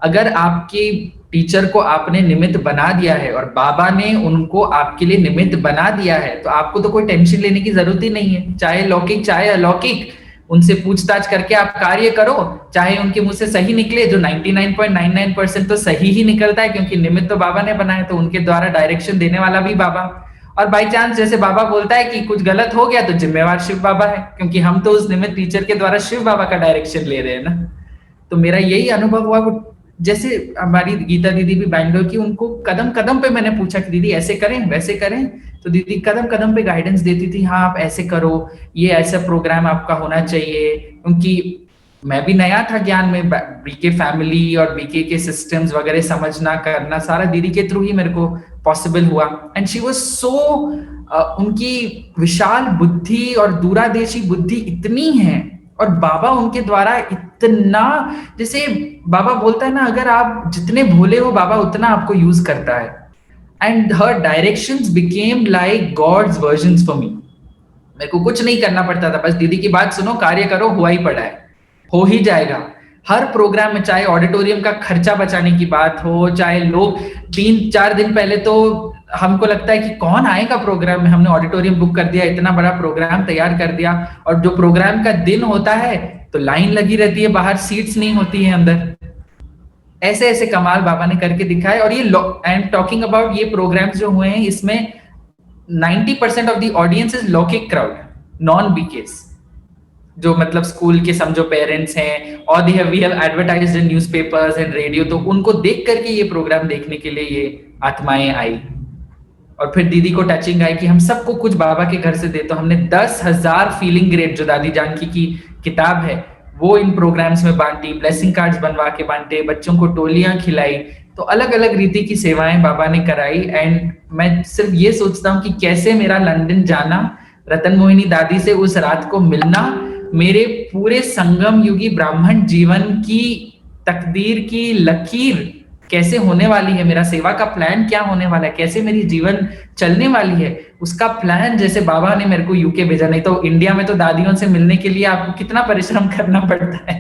अगर आपकी टीचर को आपने निमित्त बना दिया है और बाबा ने उनको आपके लिए निमित्त बना दिया है, तो आपको तो कोई टेंशन लेने की जरूरत ही नहीं है। चाहे लौकिक चाहे अलौकिक, उनसे पूछताछ करके आप कार्य करो, चाहे उनके मुंह से सही निकले, जो 99.99% तो सही ही निकलता है, क्योंकि निमित्त तो बाबा ने बनाया, तो उनके द्वारा डायरेक्शन देने वाला भी बाबा। और बाई चांस जैसे बाबा बोलता है कि कुछ गलत हो गया, तो जिम्मेवार शिव बाबा है, क्योंकि हम तो उस निमित्त टीचर के द्वारा शिव बाबा का डायरेक्शन ले रहे हैं ना। तो मेरा यही अनुभव हुआ। वो जैसे हमारी गीता दीदी भी बैंगलोर की, उनको कदम कदम पे मैंने पूछा कि दीदी ऐसे करें वैसे करें, तो दीदी कदम कदम पे गाइडेंस देती थी। हाँ, आप ऐसे करो, ये ऐसा प्रोग्राम आपका होना चाहिए। क्योंकि मैं भी नया था ज्ञान में, बीके फैमिली और बीके के सिस्टम्स वगैरह समझना करना सारा दीदी के थ्रू ही मेरे को पॉसिबल हुआ। एंड शी वाज सो, उनकी विशाल बुद्धि और दूरादेशी बुद्धि इतनी है, और बाबा उनके द्वारा इतना, जैसे बाबा बोलता है ना, अगर आप जितने भोले हो बाबा उतना आपको यूज करता है। And her directions became like God's versions for me. मेरे को कुछ नहीं करना पड़ता था, बस दीदी की बात सुनो, कार्य करो, हुआ ही पड़ा है, हो ही जाएगा। हर प्रोग्राम में, चाहे ऑडिटोरियम का खर्चा बचाने की बात हो, चाहे लोग 3-4 दिन पहले तो हमको लगता है कि कौन आएगा प्रोग्राम में, हमने ऑडिटोरियम बुक कर दिया, इतना बड़ा प्रोग्राम तैयार कर दिया, और जो प्रोग्राम का दिन होता है तो लाइन लगी रहती है बाहर, सीट्स नहीं होती है अंदर। ऐसे ऐसे कमाल बाबा ने करके दिखाए। और ये आई एम टॉकिंग अबाउट, ये प्रोग्राम्स जो हुए हैं, इसमें 90% ऑफ द ऑडियंस इज लौकिक क्राउड, नॉन बीकेस, जो मतलब स्कूल के समझो पेरेंट्स हैं, और we have advertised in newspapers and radio, तो उनको देख करके ये प्रोग्राम देखने के लिए ये आत्माएं आई। और फिर दीदी को टचिंग आई कि हम सबको कुछ बाबा के घर से दे, तो हमने 10,000 फीलिंग ग्रेड, जो दादी जानकी की किताब है, वो इन प्रोग्राम्स में बांटी, ब्लेसिंग कार्ड्स बनवा के बांटे, बच्चों को टोलियां खिलाई। तो अलग अलग रीति की सेवाएं बाबा ने कराई। एंड मैं सिर्फ ये सोचता हूँ कि कैसे मेरा लंदन जाना, रतन मोहिनी दादी से उस रात को मिलना, मेरे पूरे संगम युगी ब्राह्मण जीवन की तकदीर की लकीर कैसे होने वाली है, मेरा सेवा का प्लान क्या होने वाला है, कैसे मेरी जीवन चलने वाली है, उसका प्लान जैसे बाबा ने मेरे को यूके भेजा। नहीं तो इंडिया में तो दादियों से मिलने के लिए आपको कितना परिश्रम करना पड़ता है,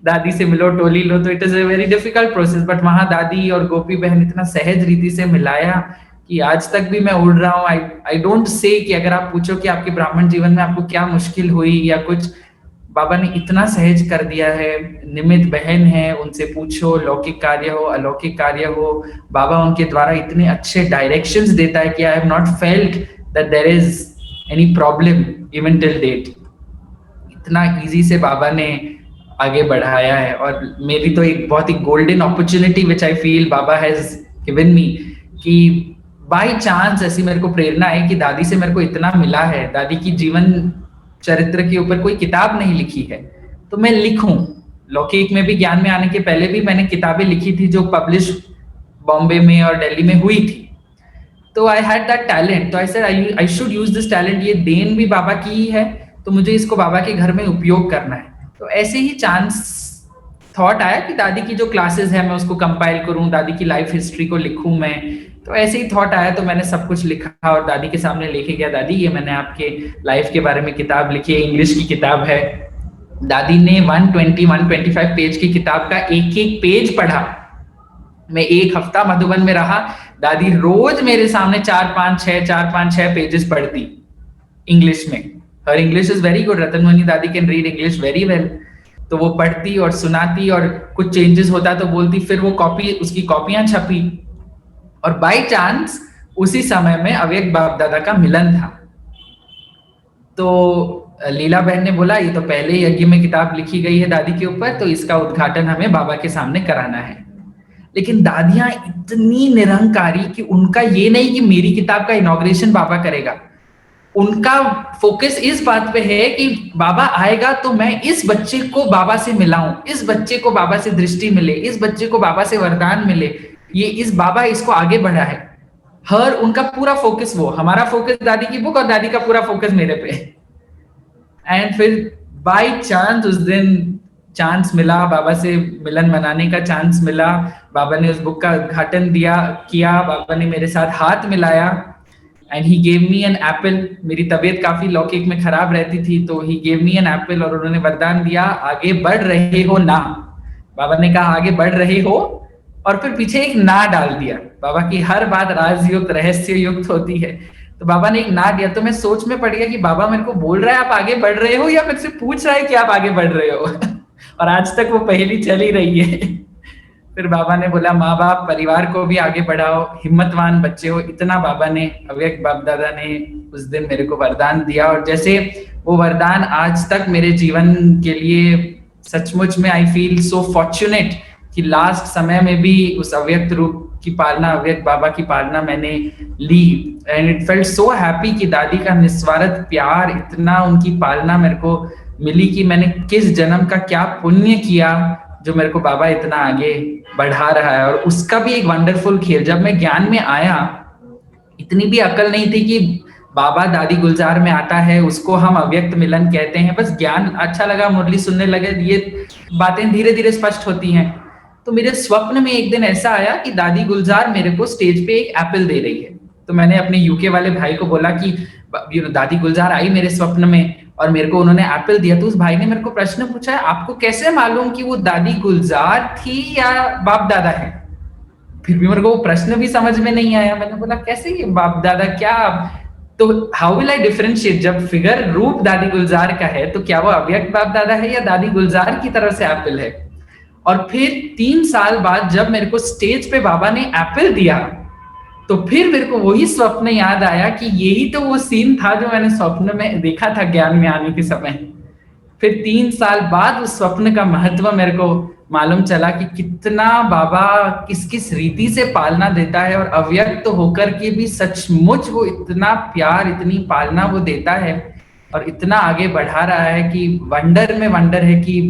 दादी से मिलो, टोली लो, तो it is a very difficult process. But वहां दादी और गोपी बहन इतना सहज रीति से मिलाया कि आज तक भी मैं उड़ रहा हूँ। आई डोंट से कि अगर आप पूछो कि आपके ब्राह्मण जीवन में आपको क्या मुश्किल हुई या कुछ, बाबा ने इतना सहज कर दिया है। निमित बहन है, उनसे पूछो, लौकिक कार्य हो अलौकिक कार्य हो, बाबा उनके द्वारा इतने अच्छे डायरेक्शंस देता है कि I have not felt that there is any problem even till date. इतना इजी से बाबा ने आगे बढ़ाया है। और मेरी तो एक बहुत ही golden opportunity which I feel Baba has given me, कि बाय चांस ऐसी मेरे को प्रेरणा है कि दादी से मेरे को इतना मिला है, दादी की जीवन चरित्र के ऊपर कोई किताब नहीं लिखी है तो मैं लिखूं। लौकिक में भी, ज्ञान में आने के पहले भी मैंने किताबें लिखी थी जो पब्लिश बॉम्बे में और दिल्ली में हुई थी। तो आई हैड दैट टैलेंट, तो आई said I should use this talent. ये देन भी बाबा की ही है, तो मुझे इसको बाबा के घर में उपयोग करना है। तो ऐसे ही चांस थॉट आया कि दादी की जो क्लासेस है मैं उसको कंपाइल करूं, दादी की लाइफ हिस्ट्री को लिखूं मैं। तो ऐसे ही थॉट आया, तो मैंने सब कुछ लिखा और दादी के सामने लेके गया, दादी ये मैंने आपके लाइफ के बारे में किताब लिखी है, इंग्लिश की किताब है। दादी ने 120-125 पेज की किताब का एक एक पेज पढ़ा। मैं एक हफ्ता मधुबन में रहा, दादी रोज मेरे सामने 4-5-6 पेजेस पढ़ती इंग्लिश में। Her English is very good, Ratanmani Dadi can read English very well. तो वो पढ़ती और सुनाती और कुछ चेंजेस होता तो बोलती, फिर वो उसकी कॉपियां छपी। और बाय चांस उसी समय में अव्यक्त बाप दादा का मिलन था। तो लीला बहन ने बोला ये तो पहले यज्ञ में किताब लिखी गई है दादी के ऊपर, तो इसका उद्घाटन हमें बाबा के सामने कराना है। लेकिन दादियां इतनी निरंकारी कि उनका ये नहीं कि मेरी किताब का इनॉग्रेशन बाबा करेगा, उनका फोकस इस बात पे है कि बाबा आएगा तो मैं इस बच्चे को बाबा से मिलाऊं, इस बच्चे को बाबा से दृष्टि मिले, इस बच्चे को बाबा से वरदान मिले, ये इस बाबा इसको आगे बढ़ा है। हर उनका पूरा फोकस वो, हमारा फोकस दादी की बुक और दादी का पूरा फोकस मेरे पे। एंड फिर बाय चांस उस दिन चांस मिला, बाबा से मिलन मनाने का चांस मिला। बाबा ने उस बुक का उद्घाटन किया, बाबा ने मेरे साथ हाथ मिलाया and he gave me an apple. मेरी तबीयत काफी लौकिक में खराब रहती थी, तो he gave me an apple और उन्होंने वरदान दिया, आगे बढ़ रहे हो ना। बाबा ने कहा आगे बढ़ रहे हो, और फिर पीछे एक ना डाल दिया। बाबा की हर बात राजयुक्त रहस्य युक्त होती है, तो बाबा ने एक ना दिया। तो मैं सोच में पड़ गया कि बाबा मेरे को बोल रहा है आप आगे बढ़ रहे हो, या मेरे से पूछ रहा है कि आप आगे बढ़ रहे हो। और आज तक वो पहेली चल ही रही है। फिर बाबा ने बोला माँ बाप परिवार को भी आगे बढ़ाओ, हिम्मतवान बच्चे हो। इतना बाबा ने, अव्यक्त बाप दादा ने उस दिन मेरे को वरदान दिया। और जैसे वो वरदान आज तक मेरे जीवन के लिए सचमुच में आई फील सो फॉर्चुनेट कि लास्ट समय में भी उस अव्यक्त रूप की पालना, अव्यक्त बाबा की पालना मैंने ली। And it felt so happy कि दादी का निस्वार्थ प्यार, इतना उनकी पालना मेरे को मिली कि मैंने किस जन्म का क्या पुण्य किया जो मेरे को बाबा इतना आगे बढ़ा रहा है। और उसका भी एक वंडरफुल खेल, जब मैं ज्ञान में आया इतनी भी अकल नहीं थी कि बाबा दादी गुलजार में आता है उसको हम अव्यक्त मिलन कहते हैं। बस ज्ञान अच्छा लगा, मुरली सुनने लगे, ये बातें धीरे धीरे स्पष्ट होती हैं। तो मेरे स्वप्न में एक दिन ऐसा आया कि दादी गुलजार मेरे को स्टेज पे एक एप्पल दे रही है। तो मैंने अपने यूके वाले भाई को बोला कि दादी गुलजार आई मेरे स्वप्न में और मेरे को उन्होंने एप्पल दिया। तो उस भाई ने मेरे को प्रश्न पूछा है आपको कैसे मालूम कि वो दादी गुलजार थी या बाप दादा है। फिर भी मेरे को वो प्रश्न भी समझ में नहीं आया। मैंने बोला कैसे ये बाप दादा क्या, तो हाउ विल आई डिफरेंशिएट, जब फिगर रूप दादी गुलजार का है तो क्या वो अव्यक्त बाप दादा है या दादी गुलजार की तरफ से एप्पल है। और फिर 3 साल बाद जब मेरे को स्टेज पे बाबा ने एप्पल दिया तो फिर मेरे को वही स्वप्न याद आया कि यही तो वो सीन था जो मैंने स्वप्न में देखा था ज्ञान में आने के समय। फिर 3 साल बाद उस स्वप्न का महत्व मेरे को मालूम चला कि कितना बाबा किस किस रीति से पालना देता है, और अव्यक्त तो होकर के भी सचमुच वो इतना प्यार, इतनी पालना वो देता है और इतना आगे बढ़ा रहा है कि वंडर में वंडर है कि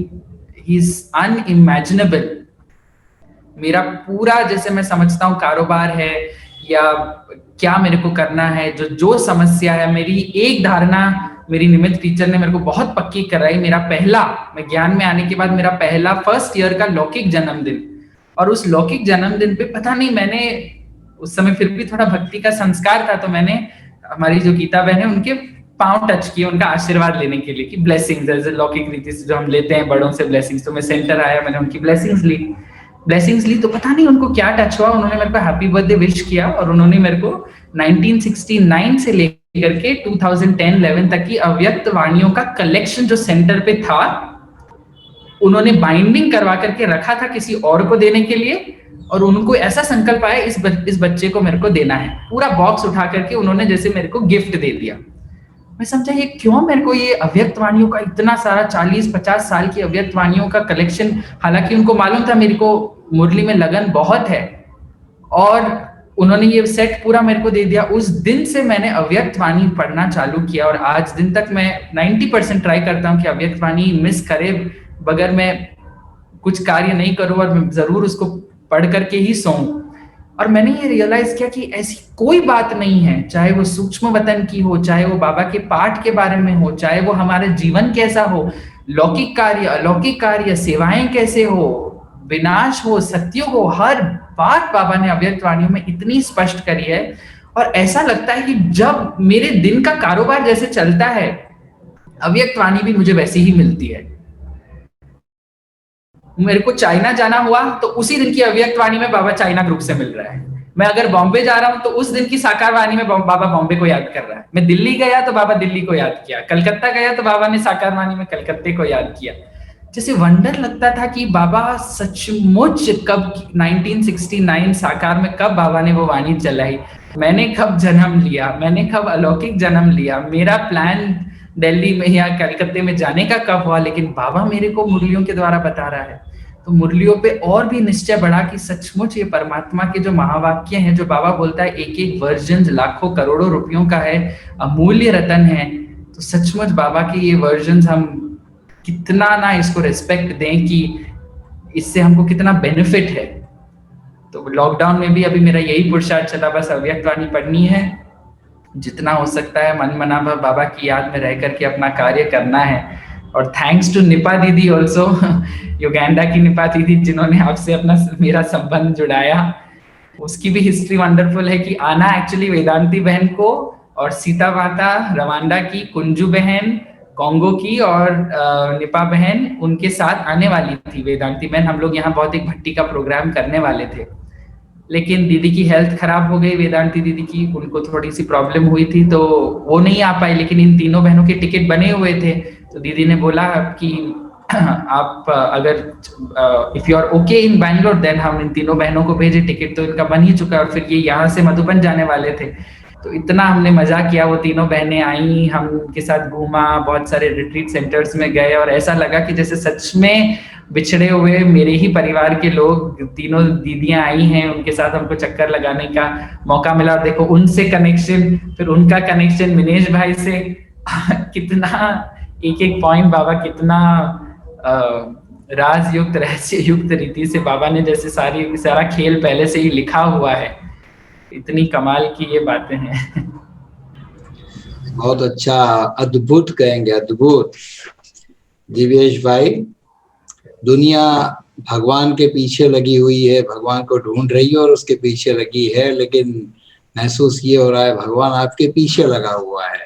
ही इज अनइमेजिनेबल। मेरा पूरा, जैसे मैं समझता हूँ कारोबार है या क्या मेरे को करना है, जो समस्या है, मेरी एक धारणा मेरी निमित्त टीचर ने मेरे को बहुत पक्की कराई। मैं ज्ञान में आने के बाद मेरा पहला फर्स्ट ईयर का लौकिक जन्मदिन, और उस लौकिक जन्मदिन पे पता नहीं, मैंने उस समय फिर भी थोड़ा भक्ति का संस्कार था, तो मैंने हमारी जो गीता बहन है उनके पांव टच किए उनका आशीर्वाद लेने के लिए कि ब्लेसिंग्स, जैसे लौकिक रीति से जो हम लेते हैं बड़ों से ब्लेसिंग्स। तो मैं सेंटर आया, मैंने उनकी ब्लेसिंग्स ली तो पता नहीं उनको क्या टच हुआ, उन्होंने मेरे को हैप्पी बर्थडे विश किया और उन्होंने मेरे को 1969 से लेकर लेकर के 2010-11 तक की अव्यक्त वाणियों का कलेक्शन जो सेंटर पे था, उन्होंने बाइंडिंग करवा करके रखा था किसी और को देने के लिए, और उनको ऐसा संकल्प आया इस बच्चे को मेरे को देना है। पूरा बॉक्स उठा करके उन्होंने जैसे मेरे को गिफ्ट दे दिया। मैं समझा ये क्यों मेरे को ये अव्यक्त वाणियों का इतना सारा 40-50 साल की अव्यक्त वाणियों का कलेक्शन, हालांकि उनको मालूम था मेरे को मुरली में लगन बहुत है, और उन्होंने ये सेट पूरा मेरे को दे दिया। उस दिन से मैंने अव्यक्त वाणी पढ़ना चालू किया, और आज दिन तक मैं 90% ट्राई करता हूँ कि अव्यक्त वाणी मिस करे बगैर मैं कुछ कार्य नहीं करूँ, और मैं जरूर उसको पढ़ करके ही सोऊं। और मैंने ये रियलाइज किया कि ऐसी कोई बात नहीं है, चाहे वो सूक्ष्म वतन की हो, चाहे वो बाबा के पाठ के बारे में हो, चाहे वो हमारे जीवन कैसा हो, लौकिक कार्य अलौकिक कार्य, सेवाएं कैसे हो, विनाश हो सत्य हो, हर बात बाबा ने अव्यक्त वाणियों में इतनी स्पष्ट करी है। और ऐसा लगता है कि जब मेरे दिन का कारोबार जैसे चलता है, अव्यक्त वाणी भी मुझे वैसी ही मिलती है। मेरे को चाइना जाना हुआ तो उसी दिन की अव्यक्त वाणी में बाबा चाइना ग्रुप से मिल रहा है। मैं अगर बॉम्बे जा रहा हूं तो उस दिन की साकार वाणी में बाबा बॉम्बे को याद कर रहा है। मैं दिल्ली गया तो बाबा दिल्ली को याद किया, कलकत्ता गया तो बाबा ने साकार वाणी में कलकत्ते को याद किया। जैसे वंडर लगता था कि बाबा सचमुच कब 1969 साकार में कब बाबा ने वो वाणी चलाई, मैंने कब जन्म लिया, मैंने कब अलौकिक जन्म लिया, मेरा प्लान दिल्ली में या कलकत्ते में जाने का कब हुआ, लेकिन बाबा मेरे को मुरलियों के द्वारा बता रहा है। तो मुरलियों पे और भी निश्चय बढ़ा कि सचमुच ये परमात्मा के जो महावाक्य हैं, जो बाबा बोलता है एक एक वर्जन लाखों करोड़ों रुपयों का है, अमूल्य रतन है। तो सचमुच बाबा के ये वर्जन हम कितना ना इसको रिस्पेक्ट दें कि इससे हमको कितना बेनिफिट है। तो लॉकडाउन में भी अभी मेरा यही पुरुषार्थ चला, बस अव्यक्त वाणी पढ़नी है, जितना हो सकता है मन मना बाबा की याद में रह करके अपना कार्य करना है। और थैंक्स टू निपा दीदी ऑल्सो, युगांडा की निपा दीदी, जिन्होंने आपसे अपना मेरा संबंध जुड़ाया। उसकी भी हिस्ट्री वंडरफुल है कि आना एक्चुअली वेदांती बहन को और सीता माता रवांडा की, कुंजू बहन कॉन्गो की और निपा बहन उनके साथ आने वाली थी वेदांती बहन। हम लोग यहाँ बहुत एक भट्टी का प्रोग्राम करने वाले थे, लेकिन दीदी की हेल्थ खराब हो गई, वेदांती दीदी की, उनको थोड़ी सी प्रॉब्लम हुई थी तो वो नहीं आ पाई। लेकिन इन तीनों बहनों के टिकट बने हुए थे, तो दीदी ने बोला कि आप अगर if you are okay in Bangalore then हम इन तीनों बहनों को भेजे टिकट। तो इनका बन ही चुका, और फिर ये यहाँ से मधुबन जाने वाले थे। तो इतना हमने मजा किया, वो तीनों बहनें आई, हम उनके साथ घूमा, बहुत सारे रिट्रीट सेंटर्स में गए, और ऐसा लगा कि जैसे सच में बिछड़े हुए मेरे ही परिवार के लोग, तीनों दीदियां आई हैं, उनके साथ हमको चक्कर लगाने का मौका मिला। और देखो उनसे कनेक्शन, फिर उनका कनेक्शन मिनेश भाई से कितना एक एक पॉइंट बाबा कितना राजयुक्त रहस्य युक्त रीति से बाबा ने जैसे सारा खेल पहले से ही लिखा हुआ है। इतनी कमाल की ये बातें हैं। बहुत अच्छा, अद्भुत कहेंगे, अद्भुत। दिव्येश भाई, दुनिया भगवान के पीछे लगी हुई है, भगवान को ढूंढ रही है और उसके पीछे लगी है, लेकिन महसूस ये हो रहा है भगवान आपके पीछे लगा हुआ है,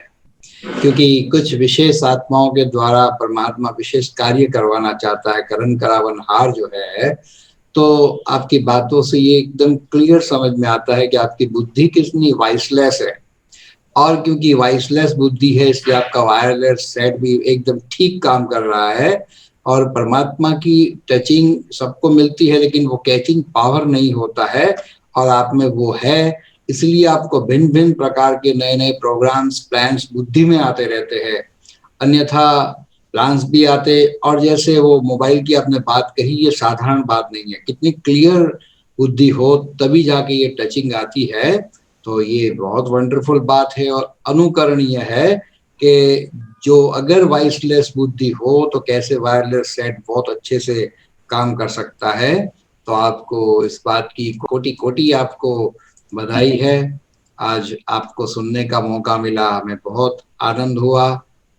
क्योंकि कुछ विशेष आत्माओं के द्वारा परमात्मा विशेष कार्य करवाना चाहता है। करण करावन हार जो है, तो आपकी बातों से ये एकदम क्लियर समझ में आता है कि आपकी बुद्धि कितनी वाइसलेस है, और क्योंकि वाइसलेस बुद्धि है इसलिए आपका वायरलेस सेट भी एकदम ठीक काम कर रहा है। और परमात्मा की टचिंग सबको मिलती है, लेकिन वो कैचिंग पावर नहीं होता है, और आप में वो है, इसलिए आपको भिन्न भिन्न प्रकार के नए नए प्रोग्राम्स प्लान्स बुद्धि में आते रहते हैं, अन्यथा प्लान्स भी आते। और जैसे वो मोबाइल की आपने बात कही, ये साधारण बात नहीं है, कितनी क्लियर बुद्धि हो तभी जाके ये टचिंग आती है। तो ये बहुत वंडरफुल बात है और अनुकरणीय है कि जो अगर वाइसलेस बुद्धि हो तो कैसे वायरलेस सेट बहुत अच्छे से काम कर सकता है। तो आपको इस बात की कोटि कोटि आपको बधाई है। आज आपको सुनने का मौका मिला, हमें बहुत आनंद हुआ।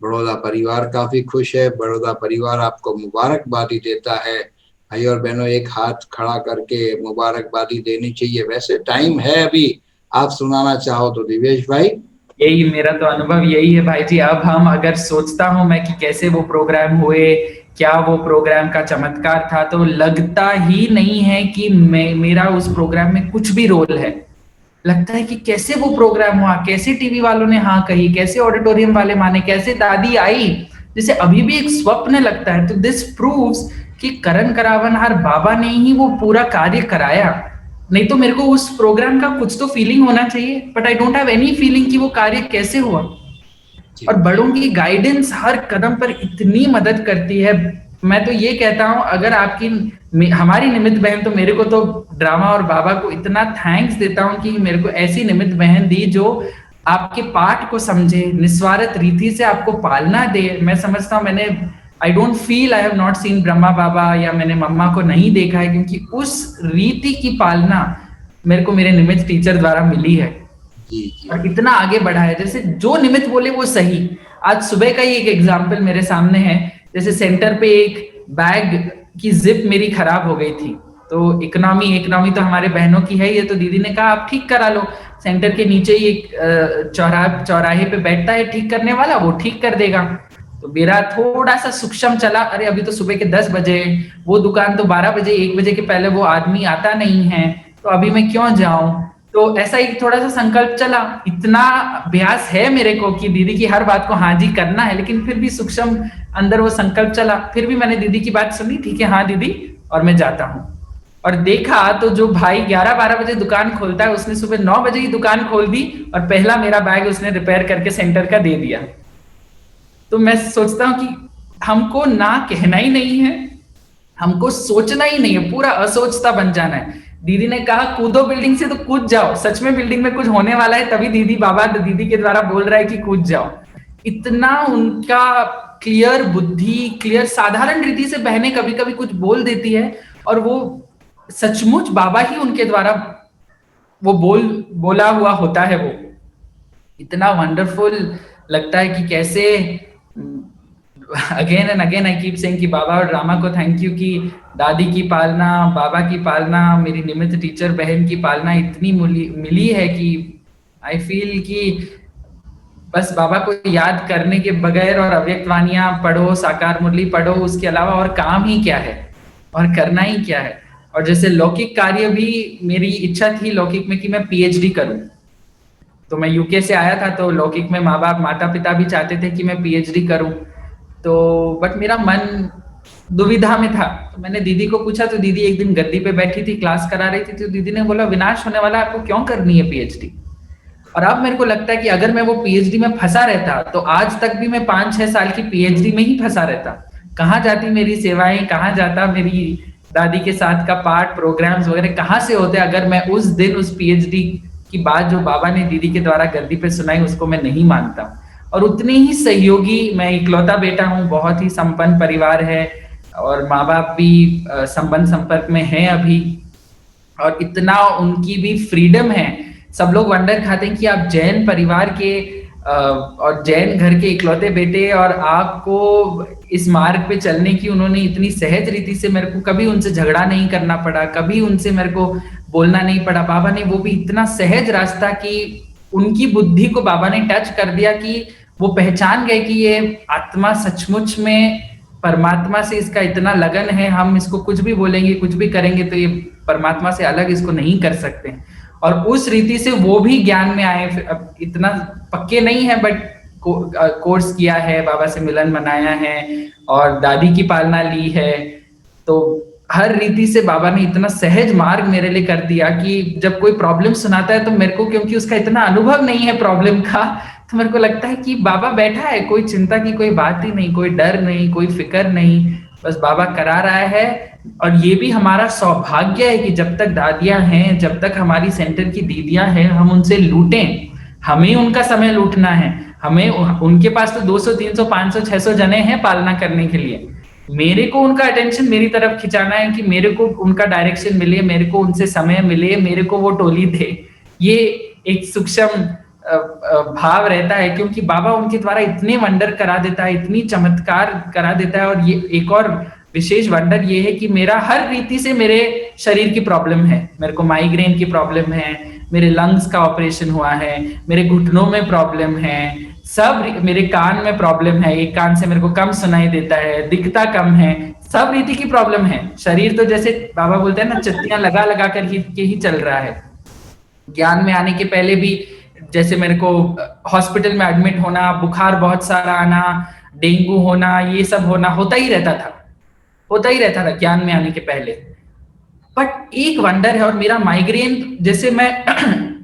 बड़ौदा परिवार काफी खुश है, बड़ौदा परिवार आपको मुबारकबादी देता है। भाई और बहनों, एक हाथ खड़ा करके मुबारकबादी देनी चाहिए। वैसे टाइम है अभी, आप सुनाना चाहो तो दिव्येश भाई। यही मेरा तो अनुभव यही है भाई जी। अब हम अगर सोचता हूं मैं कि कैसे वो प्रोग्राम हुए, क्या वो प्रोग्राम का चमत्कार था, तो लगता ही नहीं है कि मेरा उस प्रोग्राम में कुछ भी रोल है। लगता है कि कैसे वो प्रोग्राम हुआ, कैसे टीवी वालों ने हाँ कही, कैसे ऑडिटोरियम वाले माने, कैसे दादी आई, जिसे अभी भी एक स्वप्न लगता है। तो दिस प्रूव्स कि करण करावनहार बाबा ने ही वो पूरा कार्य कराया। नहीं तो मेरे को उस प्रोग्राम का कुछ तो फीलिंग होना चाहिए, but I don't have any feeling कि वो कार्य कैसे हुआ। और बड़ों की गाइडेंस हर कदम पर इतनी मदद करती है। मैं तो ये कहता हूं, अगर आपकी हमारी निमित्त बहन, तो मेरे को तो ड्रामा और बाबा को इतना थैंक्स देता हूं कि मेरे को ऐसी निमित्त बहन दी जो आपके पाठ को समझे, निस्वार्थ रीति से आपको पालना दे। मैं समझता हूं, मैंने I don't feel I have not seen Brahma Baba या मैंने मम्मा को नहीं देखा है, क्योंकि उस रीति की पालना मेरे को मेरे निमित्त टीचर द्वारा मिली है। और इतना आगे बढ़ा है, जैसे जो निमित्त बोले वो सही। आज सुबह का ही एक एग्जाम्पल मेरे सामने है। जैसे सेंटर पे एक बैग की जिप मेरी खराब हो गई थी, तो इकोनॉमी तो हमारे बहनों की है ये, तो दीदी ने कहा आप ठीक करा लो, सेंटर के नीचे ही एक चौराहे पे बैठता है ठीक करने वाला, वो ठीक कर देगा। तो मेरा थोड़ा सा सूक्ष्म चला, अरे अभी तो सुबह के 10 बजे, वो दुकान तो 12 बजे, 1 बजे के पहले वो आदमी आता नहीं है, तो अभी मैं क्यों जाऊं। तो ऐसा एक थोड़ा सा संकल्प चला। इतना अभ्यास है मेरे को कि दीदी की हर बात को हाँ जी करना है, लेकिन फिर भी सूक्ष्म अंदर वो संकल्प चला। फिर भी मैंने दीदी की बात सुनी, ठीक है हाँ दीदी, और मैं जाता हूँ। और देखा तो जो भाई 11-12 बजे दुकान खोलता है, उसने सुबह 9 बजे ही दुकान खोल दी और पहला मेरा बैग उसने रिपेयर करके सेंटर का दे दिया। तो मैं सोचता हूँ कि हमको ना कहना ही नहीं है, हमको सोचना ही नहीं है, पूरा असोचता बन जाना है। दीदी ने कहा कूदो बिल्डिंग से, तो कूद जाओ। सच में बिल्डिंग में कुछ होने वाला है, तभी दीदी के द्वारा बोल रहा है कि कूद जाओ। इतना उनका क्लियर बुद्धि, क्लियर, साधारण रीति से बहनें कभी कभी कुछ बोल देती है और वो सचमुच बाबा ही उनके द्वारा वो बोला हुआ होता है। वो इतना वंडरफुल लगता है कि कैसे again and again I keep saying कि बाबा और रामा को थैंक यू कि दादी की पालना, बाबा की पालना, मेरी निमित्त टीचर बहन की पालना इतनी मिली है कि आई फील कि बस बाबा को याद करने के बगैर और अव्यक्त वाणियां पढ़ो, साकार मुरली पढ़ो, उसके अलावा और काम ही क्या है और करना ही क्या है। और जैसे लौकिक कार्य भी, मेरी इच्छा थी लौकिक में कि मैं पीएचडी करूं। तो मैं यूके से आया था, तो लौकिक में माँ बाप माता पिता भी चाहते थे कि मैं पीएचडी करूं, तो बट मेरा मन दुविधा में था। तो मैंने दीदी को पूछा, तो दीदी एक दिन गद्दी पे बैठी थी, क्लास करा रही थी, तो दीदी ने बोला विनाश होने वाला, आपको क्यों करनी है पीएचडी। और अब मेरे को लगता है कि अगर मैं वो पीएचडी में फंसा रहता तो आज तक भी मैं 5-6 साल की पीएचडी में ही फंसा रहता। कहाँ जाती मेरी सेवाएं, कहाँ जाता मेरी दादी के साथ का पाठ, प्रोग्राम्स वगैरह कहाँ से होते अगर मैं उस दिन उस पीएचडी की बात जो बाबा ने दीदी के द्वारा गद्दी पे सुनाई उसको मैं नहीं मानता। और उतने ही सहयोगी, मैं इकलौता बेटा हूँ, बहुत ही संपन्न परिवार है और माँ बाप भी संबंध संपर्क में हैं अभी, और इतना उनकी भी फ्रीडम है। सब लोग वंडर खाते हैं कि आप जैन परिवार के और जैन घर के इकलौते बेटे, और आपको इस मार्ग पे चलने की उन्होंने इतनी सहज रीति से, मेरे को कभी उनसे झगड़ा नहीं करना पड़ा, कभी उनसे मेरे को बोलना नहीं पड़ा। बाबा ने वो भी इतना सहज रास्ता कि उनकी बुद्धि को बाबा ने टच कर दिया कि वो पहचान गए कि ये आत्मा सचमुच में परमात्मा से इसका इतना लगन है, हम इसको कुछ भी बोलेंगे, कुछ भी करेंगे तो ये परमात्मा से अलग इसको नहीं कर सकते। और उस रीति से वो भी ज्ञान में आए। अब इतना पक्के नहीं है बट कोर्स किया है, बाबा से मिलन मनाया है और दादी की पालना ली है। तो हर रीति से बाबा ने इतना सहज मार्ग मेरे लिए कर दिया कि जब कोई प्रॉब्लम सुनाता है तो मेरे को, क्योंकि उसका इतना अनुभव नहीं है प्रॉब्लम का, तो मेरे को लगता है कि बाबा बैठा है, कोई चिंता की कोई बात ही नहीं, कोई डर नहीं, कोई फिक्र नहीं, बस बाबा करा रहा है। और ये भी हमारा सौभाग्य है कि जब तक दादियां हैं, जब तक हमारी सेंटर की दीदियां हैं, हम उनसे लूटें। हमें उनका समय लूटना है। हमें, उनके पास तो 200, 300, 500, 600 जने हैं पालना करने के लिए। मेरे को उनका अटेंशन मेरी तरफ खिंचाना है कि मेरे को उनका डायरेक्शन मिले, मेरे को उनसे समय मिले, मेरे को वो टोली दे। ये एक सूक्ष्म भाव रहता है, क्योंकि बाबा उनके द्वारा इतने वंडर करा देता है, इतनी चमत्कार करा देता है। और ये एक और विशेष वंडर ये है कि मेरा हर रीति से, मेरे शरीर की प्रॉब्लम है, मेरे को माइग्रेन की प्रॉब्लम है, मेरे लंग्स का ऑपरेशन हुआ है, मेरे घुटनों में प्रॉब्लम है, सब मेरे कान में प्रॉब्लम है, एक कान से मेरे को कम सुनाई देता है, दिखता कम है, सब रीति की प्रॉब्लम है। शरीर तो जैसे बाबा बोलते हैं ना, चत्तियां लगा लगा कर के ही चल रहा है। ज्ञान में आने के पहले भी जैसे मेरे को हॉस्पिटल में एडमिट होना, बुखार बहुत सारा आना, डेंगू होना, ये सब होना होता ही रहता था ज्ञान में आने के पहले। बट एक वंडर है, और मेरा माइग्रेन जैसे मैं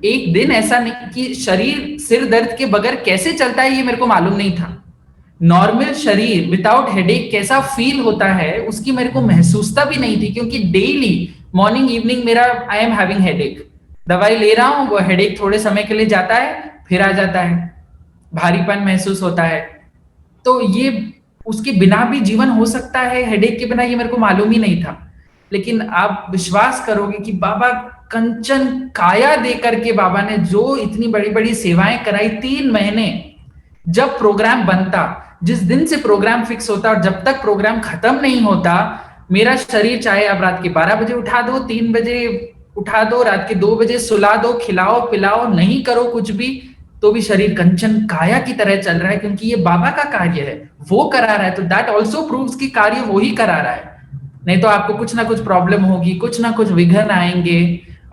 एक दिन ऐसा नहीं कि शरीर सिर दर्द के बगैर कैसे चलता है ये मेरे को मालूम नहीं था। नॉर्मल शरीर विदाउट हेडेक कैसा फील होता है उसकी मेरे को महसूसता भी नहीं थी, क्योंकि डेली मॉर्निंग इवनिंग मेरा आई एम हैविंग हेडेक, दवाई ले रहा हूं, वो हेडेक थोड़े समय के लिए जाता है फिर आ जाता है, भारीपन महसूस होता है। तो ये उसके बिना भी जीवन हो सकता है, हेडेक के बिना, ये मेरे को मालूम ही नहीं था। लेकिन आप विश्वास करोगे कि बाबा कंचन काया दे करके बाबा ने जो इतनी बड़ी बड़ी सेवाएं कराई, 3 महीने जब प्रोग्राम बनता, जिस दिन से प्रोग्राम फिक्स होता और जब तक प्रोग्राम खत्म नहीं होता, मेरा शरीर चाहे आप रात के 12 बजे उठा दो, 3 बजे उठा दो, रात के 2 बजे सुला दो, खिलाओ पिलाओ, नहीं करो कुछ भी, तो भी शरीर कंचन काया की तरह चल रहा है, क्योंकि ये बाबा का कार्य है, वो करा रहा है। तो दैट ऑल्सो प्रूव्स कि कार्य वो ही करा रहा है। नहीं तो आपको कुछ ना कुछ प्रॉब्लम होगी, कुछ ना कुछ विघ्न आएंगे,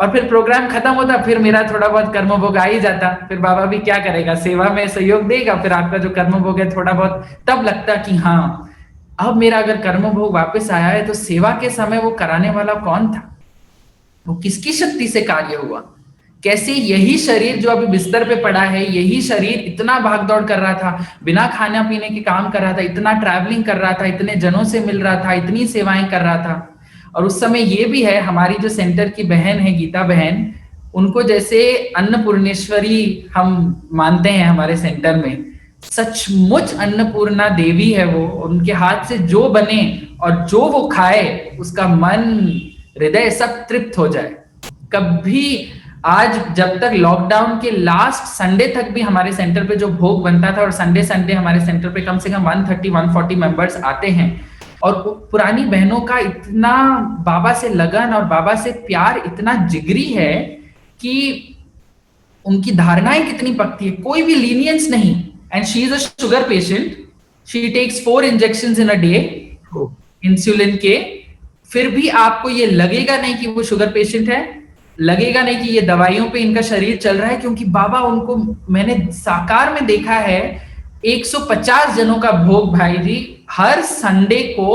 और फिर प्रोग्राम खत्म होता, फिर मेरा थोड़ा बहुत कर्म भोग आ ही जाता, फिर बाबा भी क्या करेगा, सेवा में सहयोग देगा, फिर आपका जो कर्म भोग है थोड़ा बहुत, तब लगता कि हाँ अब मेरा अगर कर्म भोग वापस आया है तो सेवा के समय वो कराने वाला कौन था, वो किसकी शक्ति से कार्य हुआ, कैसे यही शरीर जो अभी बिस्तर पे पड़ा है, यही शरीर इतना भागदौड़ कर रहा था, बिना खाना पीने के काम कर रहा था, इतना ट्रैवलिंग कर रहा था, इतने जनों से मिल रहा था, इतनी सेवाएं कर रहा था। और उस समय ये भी है, हमारी जो सेंटर की बहन है गीता बहन, उनको जैसे अन्नपूर्णेश्वरी हम मानते हैं हमारे सेंटर में, सचमुच अन्नपूर्णा देवी है वो। उनके हाथ से जो बने और जो वो खाए उसका मन हृदय सब तृप्त हो जाए। कभी आज जब तक लॉकडाउन के लास्ट संडे तक भी हमारे सेंटर पे जो भोग बनता था, और संडे हमारे सेंटर पे कम से कम 130-140 मेंबर्स आते हैं, और पुरानी बहनों का इतना बाबा से लगन और बाबा से प्यार इतना जिगरी है कि उनकी धारणाएं कितनी पक्की है, कोई भी लीनियंस नहीं। And she is a sugar patient, she takes 4 injections in a day insulin के, फिर भी आपको ये लगेगा नहीं कि वो शुगर पेशेंट है, लगेगा नहीं कि ये दवाइयों पे इनका शरीर चल रहा है, क्योंकि बाबा उनको मैंने साकार में देखा है। 150 जनों का भोग भाई जी हर संडे को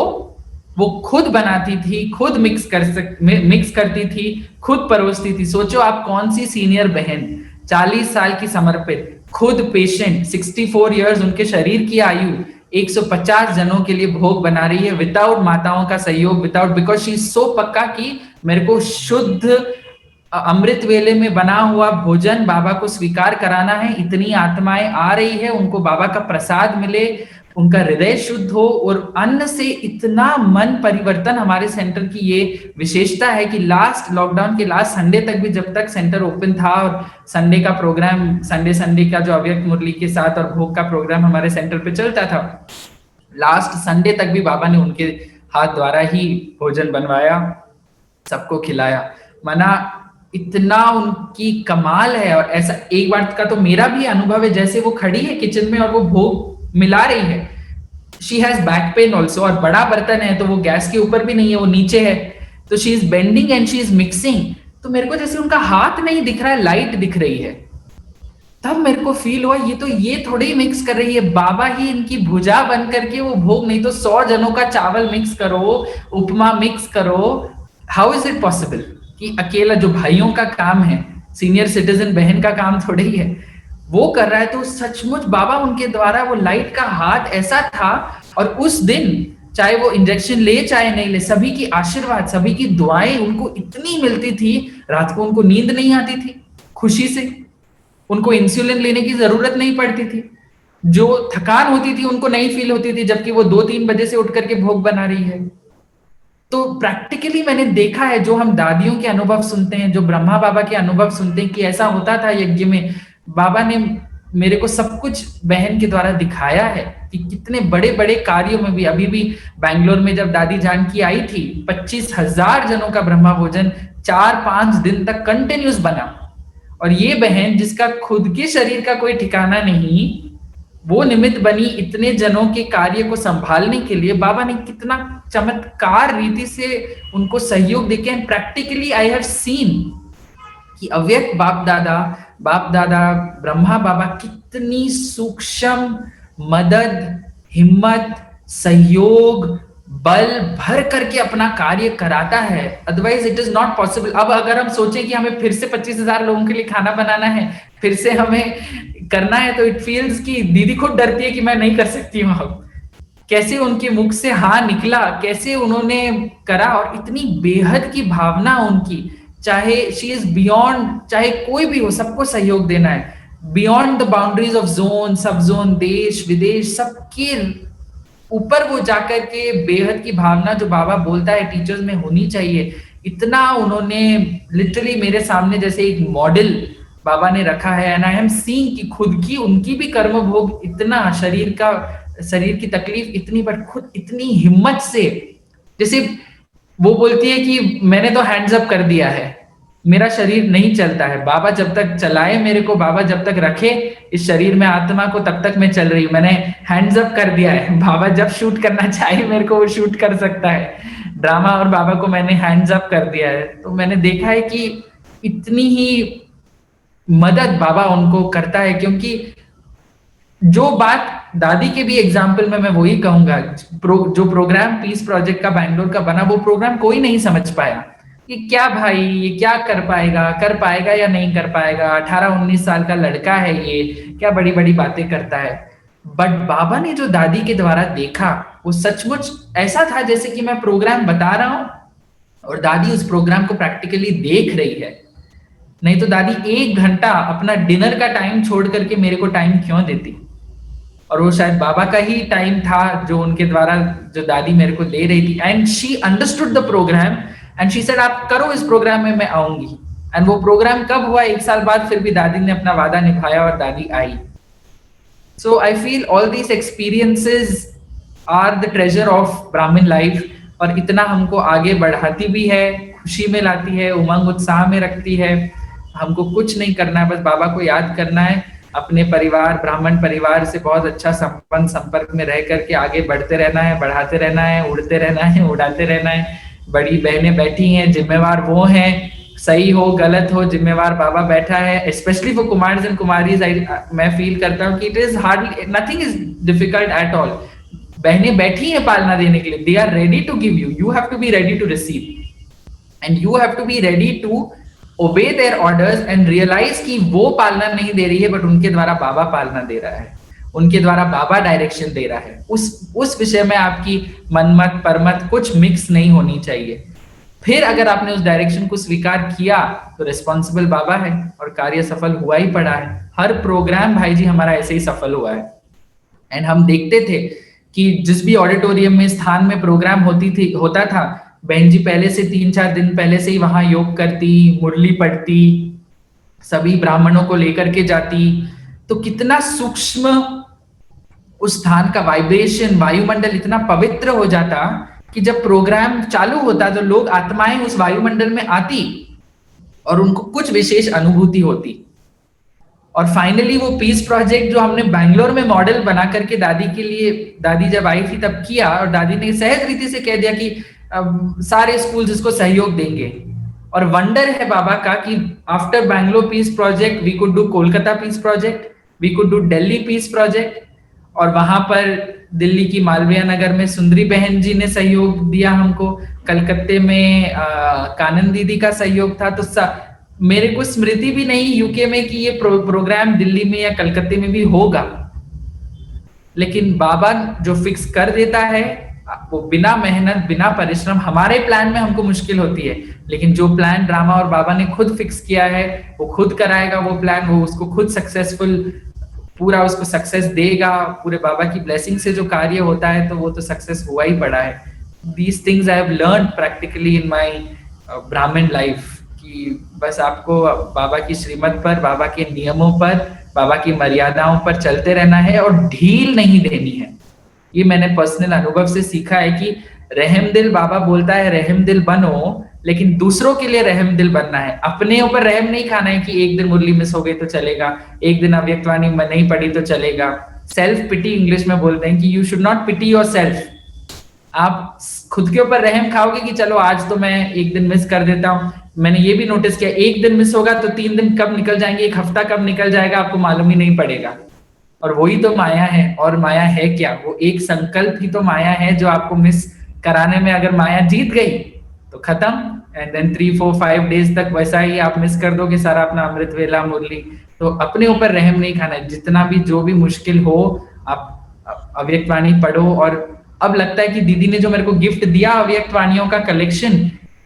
वो खुद बनाती थी, खुद मिक्स करती थी, खुद परोसती थी। सोचो आप कौन सी सीनियर बहन, 40 साल की समर्पित, खुद पेशेंट, 64 इयर्स उनके शरीर की आयु, 150 जनों के लिए भोग बना रही है विदाउट माताओं का सहयोग, without, because she is so पक्का कि मेरे को शुद्ध अमृत वेले में बना हुआ भोजन बाबा को स्वीकार कराना है। इतनी आत्माएं आ रही है, उनको बाबा का प्रसाद मिले, उनका हृदय शुद्ध हो, और अन्न से इतना मन परिवर्तन। हमारे सेंटर की ये विशेषता है कि लास्ट लॉकडाउन के लास्ट संडे तक भी, जब तक सेंटर ओपन था और संडे का प्रोग्राम, संडे का जो अव्यक्त मुरली के साथ और भोग का प्रोग्राम हमारे सेंटर पे चलता था, लास्ट संडे तक भी बाबा ने उनके हाथ द्वारा ही भोजन बनवाया, सबको खिलाया। मना इतना उनकी कमाल है। और ऐसा एक बार का तो मेरा भी अनुभव है, जैसे वो खड़ी है किचन में और वो भोग मिला रही है, she has back pain also, और बड़ा बर्तन है तो वो गैस के ऊपर भी नहीं है, वो नीचे है, तो she is bending and she is mixing. तो मेरे को जैसे उनका हाथ नहीं दिख रहा है, लाइट दिख रही है, तब मेरे को फील हुआ ये थोड़ी ही मिक्स कर रही है, बाबा ही इनकी भुजा बन करके वो भोग, नहीं तो 100 जनों का चावल मिक्स करो, उपमा मिक्स करो, हाउ इज इट पॉसिबल कि अकेला जो भाइयों का काम है, सीनियर सिटीजन बहन का काम थोड़े ही है, वो कर रहा है। तो सचमुच बाबा उनके द्वारा वो लाइट का हाथ ऐसा था। और उस दिन चाहे वो इंजेक्शन ले चाहे नहीं ले, सभी की आशीर्वाद, सभी की दुआएं उनको इतनी मिलती थी, रात को उनको नींद नहीं आती थी खुशी से, उनको इंसुलिन लेने की जरूरत नहीं पड़ती थी, जो थकान होती थी उनको नहीं फील होती थी, जबकि वो 2-3 बजे से उठ करके भोग बना रही है। तो प्रैक्टिकली मैंने देखा है, जो हम दादियों के अनुभव सुनते हैं, जो ब्रह्मा बाबा के अनुभव सुनते हैं कि ऐसा होता था यज्ञ में, बाबा ने मेरे को सब कुछ बहन के द्वारा दिखाया है कि कितने बड़े बड़े कार्यों में भी। अभी भी बैंगलोर में जब दादी जानकी आई थी, 25,000 जनों का ब्रह्मा भोजन 4-5 दिन तक कंटिन्यूस बना। और ये बहन जिसका खुद के शरीर का कोई ठिकाना नहीं, वो निमित्त बनी इतने जनों के कार्य को संभालने के लिए। बाबा ने कितना चमत्कार रीति से उनको सहयोग देके, and practically I have seen कि अव्यक्त बाप दादा ब्रह्मा बाबा कितनी सूक्ष्म मदद, हिम्मत, सहयोग, बल भर करके अपना कार्य कराता है, otherwise it is not possible. अब अगर हम सोचें कि हमें फिर से 25,000 लोगों के लिए खाना बनाना है, फिर से हमें करना है, तो इट फील्स कि दीदी खुद डरती है कि मैं नहीं कर सकती हूँ। अब कैसे उनके मुख से हाँ निकला, कैसे उन्होंने करा, और इतनी बेहद की भावना उनकी, चाहे शी इज बियॉन्ड, चाहे कोई भी हो, सबको सहयोग देना है, beyond the boundaries of zone, सब जोन, देश विदेश, सबके ऊपर वो जाकर के बेहद की भावना जो बाबा बोलता है टीचर्स में होनी चाहिए, इतना उन्होंने लिटरली मेरे सामने जैसे एक मॉडल बाबा ने रखा है। एंड आई एम सीइंग कि खुद की उनकी भी कर्म भोग इतना, शरीर की तकलीफ इतनी, बट खुद इतनी हिम्मत से, जैसे वो बोलती है कि मैंने तो हैंड्स अप कर दिया है, मेरा शरीर नहीं चलता है, बाबा जब तक चलाए मेरे को, बाबा जब तक रखे इस शरीर में आत्मा को, तब तक मैं चल रही हूँ, मैंने हैंड्स अप कर दिया है, बाबा जब शूट करना चाहे मेरे को वो शूट कर सकता है ड्रामा, और बाबा को मैंने हैंड्स अप कर दिया है। तो मैंने देखा है कि इतनी ही मदद बाबा उनको करता है, क्योंकि जो बात दादी के भी एग्जाम्पल में मैं वही कहूंगा, जो प्रोग्राम पीस प्रोजेक्ट का बैंगलोर का बना, वो प्रोग्राम कोई नहीं समझ पाया कि क्या भाई ये क्या कर पाएगा या नहीं कर पाएगा, 18-19 साल का लड़का है ये, क्या बड़ी बड़ी बातें करता है। बट बाबा ने जो दादी के द्वारा देखा, वो सचमुच ऐसा था जैसे कि मैं प्रोग्राम बता रहा हूं और दादी उस प्रोग्राम को प्रैक्टिकली देख रही है। नहीं तो दादी 1 घंटा अपना डिनर का टाइम छोड़ करके मेरे को टाइम क्यों देती, और वो शायद बाबा का ही टाइम था जो उनके द्वारा, जो दादी मेरे को दे रही थी। And she understood the program and she said आप करो इस प्रोग्राम में, मैं आऊंगी। एंड वो प्रोग्राम कब हुआ, 1 साल बाद, फिर भी दादी ने अपना वादा निभाया और दादी आई। So I feel all these experiences are the treasure of Brahmin life, और इतना हमको आगे बढ़ाती भी है, खुशी में लाती है, उमंग उत्साह में रखती है। हमको कुछ नहीं करना है, बस बाबा को याद करना है, अपने परिवार, ब्राह्मण परिवार से बहुत अच्छा संपर्क में रह करके आगे बढ़ते रहना है, बढ़ाते रहना है, उड़ते रहना है, उड़ाते रहना है। बड़ी बहनें बैठी हैं, जिम्मेवार वो हैं, सही हो गलत हो जिम्मेवार बाबा बैठा है। Specially for Kumars and Kumaris, मैं फील करता हूँ कि it is hardly, nothing is difficult at all. बहनें बैठी हैं पालना देने के लिए, they are ready to give you, you have to be ready to receive and you have to be ready to obey their orders and realize कि वो पालना नहीं दे रही है, बट उनके द्वारा बाबा पालना दे रहा है, उनके द्वारा बाबा डायरेक्शन दे रहा है। उस विषय में आपकी मनमत परमत कुछ मिक्स नहीं होनी चाहिए। फिर अगर आपने उस डायरेक्शन को स्वीकार किया तो रिस्पॉन्सिबल बाबा है और कार्य सफल हुआ ही पड़ा है। हर प्रोग्राम भाई जी हमारा ऐसे ही सफल हुआ है। एंड हम देखते थे कि जिस भी ऑडिटोरियम में, स्थान में प्रोग्राम होता था, बहन जी पहले से 3-4 दिन पहले से ही वहां योग करती, मुरली पढ़ती, सभी ब्राह्मणों को लेकर के जाती। तो कितना सूक्ष्म उस स्थान का वाइब्रेशन, वायुमंडल इतना पवित्र हो जाता कि जब प्रोग्राम चालू होता तो लोग, आत्माएं उस वायुमंडल में आती और उनको कुछ विशेष अनुभूति होती। और फाइनली वो पीस प्रोजेक्ट जो हमने बैंगलोर में मॉडल बना करके दादी के लिए, दादी जब आई थी तब किया, और दादी ने सहज रीति से कह दिया कि सारे स्कूल्स इसको सहयोग देंगे। और वंडर है बाबा का कि after Bangalore peace project we could do Kolkata peace project, we could do Delhi peace project, और वहां पर दिल्ली की मालवीय नगर में सुंदरी बहन जी ने सहयोग दिया हमको, कलकत्ते में कानन दीदी का सहयोग था। तो मेरे को स्मृति भी नहीं यूके में कि ये प्रोग्राम दिल्ली में या कलकत्ते में भी होगा, लेकिन बाबा जो फिक्स कर देता है वो बिना मेहनत, बिना परिश्रम, हमारे प्लान में हमको मुश्किल होती है, लेकिन जो प्लान ड्रामा और बाबा ने खुद फिक्स किया है वो खुद कराएगा वो प्लान, वो उसको खुद सक्सेसफुल, पूरा उसको सक्सेस देगा। पूरे बाबा की ब्लेसिंग से जो कार्य होता है तो वो तो सक्सेस हुआ ही पड़ा है। These things I have learn practically in my ब्राह्मण लाइफ, कि बस आपको बाबा की श्रीमत पर, बाबा के नियमों पर, बाबा की मर्यादाओं पर चलते रहना है और ढील नहीं देनी है। ये मैंने पर्सनल अनुभव से सीखा है कि रहम दिल, बाबा बोलता है रहम दिल बनो, लेकिन दूसरों के लिए रहम दिल बनना है। अपने ऊपर रहम नहीं खाना है कि एक दिन मुरली मिस हो गई तो चलेगा, एक दिन अव्यक्तवाणी नहीं पढ़ी तो चलेगा। सेल्फ पिटी इंग्लिश में बोलते हैं कि you should not pity yourself. आप खुद के ऊपर रहम खाओगे कि चलो आज तो मैं एक दिन मिस कर देता हूँ, मैंने ये भी नोटिस किया, एक दिन मिस होगा तो 3 दिन कब निकल जाएंगे, एक हफ्ता कब निकल जाएगा आपको मालूम ही नहीं पड़ेगा। और वही तो माया है। और माया है क्या? वो एक संकल्प ही तो माया है जो आपको मिस कराने में, अगर माया जीत गई तो खत्म। एंड देन 3-4-5 डेज तक वैसा ही आप मिस कर दोगे सारा अपना अमृत वेला मुरली। तो अपने ऊपर रहम नहीं खाना है। जितना भी जो भी मुश्किल हो आप अव्यक्त वाणी पढ़ो। और अब लगता है कि दीदी ने जो मेरे को गिफ्ट दिया अव्यक्त वाणियों का कलेक्शन,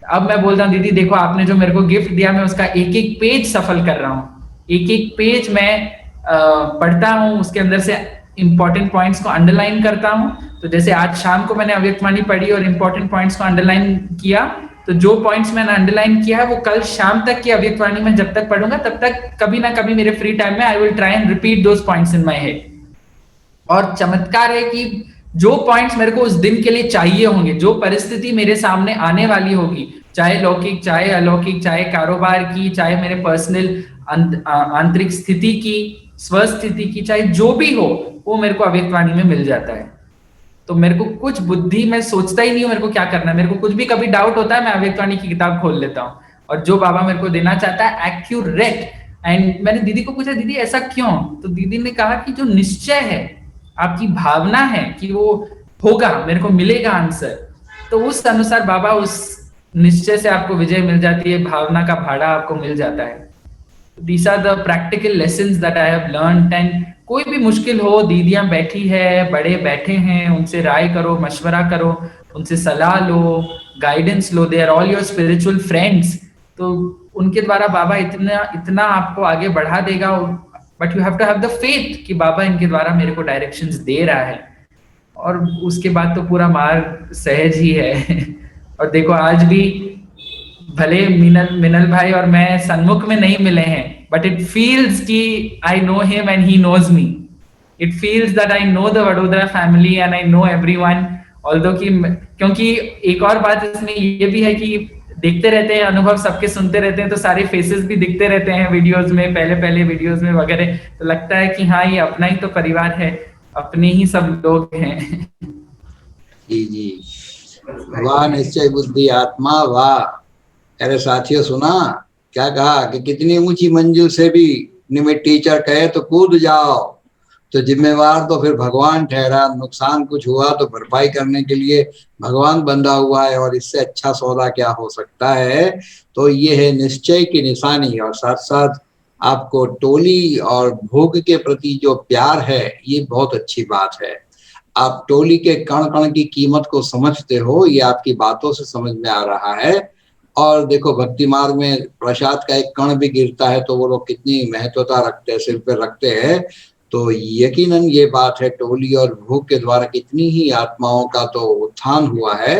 अब मैं बोलता हूँ दीदी देखो आपने जो मेरे को गिफ्ट दिया, मैं उसका एक एक पेज सफल कर रहा हूँ, एक एक पेज मैं पढ़ता हूँ, उसके अंदर से इंपॉर्टेंट पॉइंट्स को अंडरलाइन करता हूँ। तो जैसे आज शाम को मैंने अव्यक्त वाणी पढ़ी और इंपॉर्टेंट पॉइंट्स को अंडरलाइन किया, तो जो पॉइंट्स मैंने अंडरलाइन किया है वो कल शाम तक की अव्यक्त वाणी में जब तक पढ़ूंगा तब तक कभी ना कभी मेरे फ्री टाइम में I will try and repeat those points in my head. और चमत्कार है कि जो पॉइंट्स मेरे को उस दिन के लिए चाहिए होंगे, जो परिस्थिति मेरे सामने आने वाली होगी, चाहे लौकिक चाहे अलौकिक, चाहे कारोबार की, चाहे मेरे पर्सनल आंतरिक स्थिति की, स्वस्थिति की, चाहे जो भी हो, वो मेरे को अव्यक्त वाणी में मिल जाता है। तो मेरे को कुछ बुद्धि में सोचता ही नहीं हूँ मेरे को क्या करना है। मेरे को कुछ भी कभी डाउट होता है मैं अव्यक्त वाणी की किताब खोल लेता हूँ और जो बाबा मेरे को देना चाहता है एक्यूरेट। एंड मैंने दीदी को पूछा दीदी ऐसा क्यों? तो दीदी ने कहा कि जो निश्चय है, आपकी भावना है कि वो होगा, मेरे को मिलेगा आंसर, तो उस अनुसार बाबा उस निश्चय से आपको विजय मिल जाती है, भावना का भाड़ा आपको मिल जाता है। These are the practical lessons that I have learned। and कोई भी मुश्किल हो, दीदियां बैठी है, बड़े बैठे हैं, उनसे राय करो, मशवरा करो, उनसे सलाह लो, गाइडेंस लो, they are all your spiritual friends. तो उनके द्वारा बाबा इतना आपको आगे बढ़ा देगा। But you have to have the faith कि बाबा इनके द्वारा मेरे को डायरेक्शंस दे रहा है, और उसके बाद तो पूरा मार्ग सहज ही है। और देखो आज भी भले मिनल भाई और मैं सन्मुख में नहीं मिले हैं, बट इट फील्स कि I know him and he knows me. It feels that I know the Vadodara family and I know everyone. Although कि क्योंकि एक और बात इसमें ये भी है कि देखते रहते हैं, अनुभव सबके सुनते रहते हैं, तो सारे फेसेस भी दिखते रहते हैं वीडियोस में, पहले वीडियोस में वगैरह, तो लगता है कि हाँ ये अपना ही तो परिवार है, अपने ही सब लोग हैं। जी जी, वाह निश्चय बुद्धि आत्मा, वाह। अरे साथियों सुना क्या कहा कि कितनी ऊंची मंजिल से भी निमित टीचर कहे तो कूद जाओ, तो जिम्मेवार तो फिर भगवान ठहरा। नुकसान कुछ हुआ तो भरपाई करने के लिए भगवान बंधा हुआ है, और इससे अच्छा सौदा क्या हो सकता है। तो ये है निश्चय की निशानी। और साथ साथ आपको टोली और भोग के प्रति जो प्यार है, ये बहुत अच्छी बात है। आप टोली के कण कण की कीमत को समझते हो, ये आपकी बातों से समझ में आ रहा है। और देखो भक्ति मार्ग में प्रसाद का एक कण भी गिरता है तो वो लोग कितनी महत्वता रखते हैं, सिर पे रखते हैं। तो यकीनन ये बात है, टोली और भोग के द्वारा कितनी ही आत्माओं का तो उत्थान हुआ है,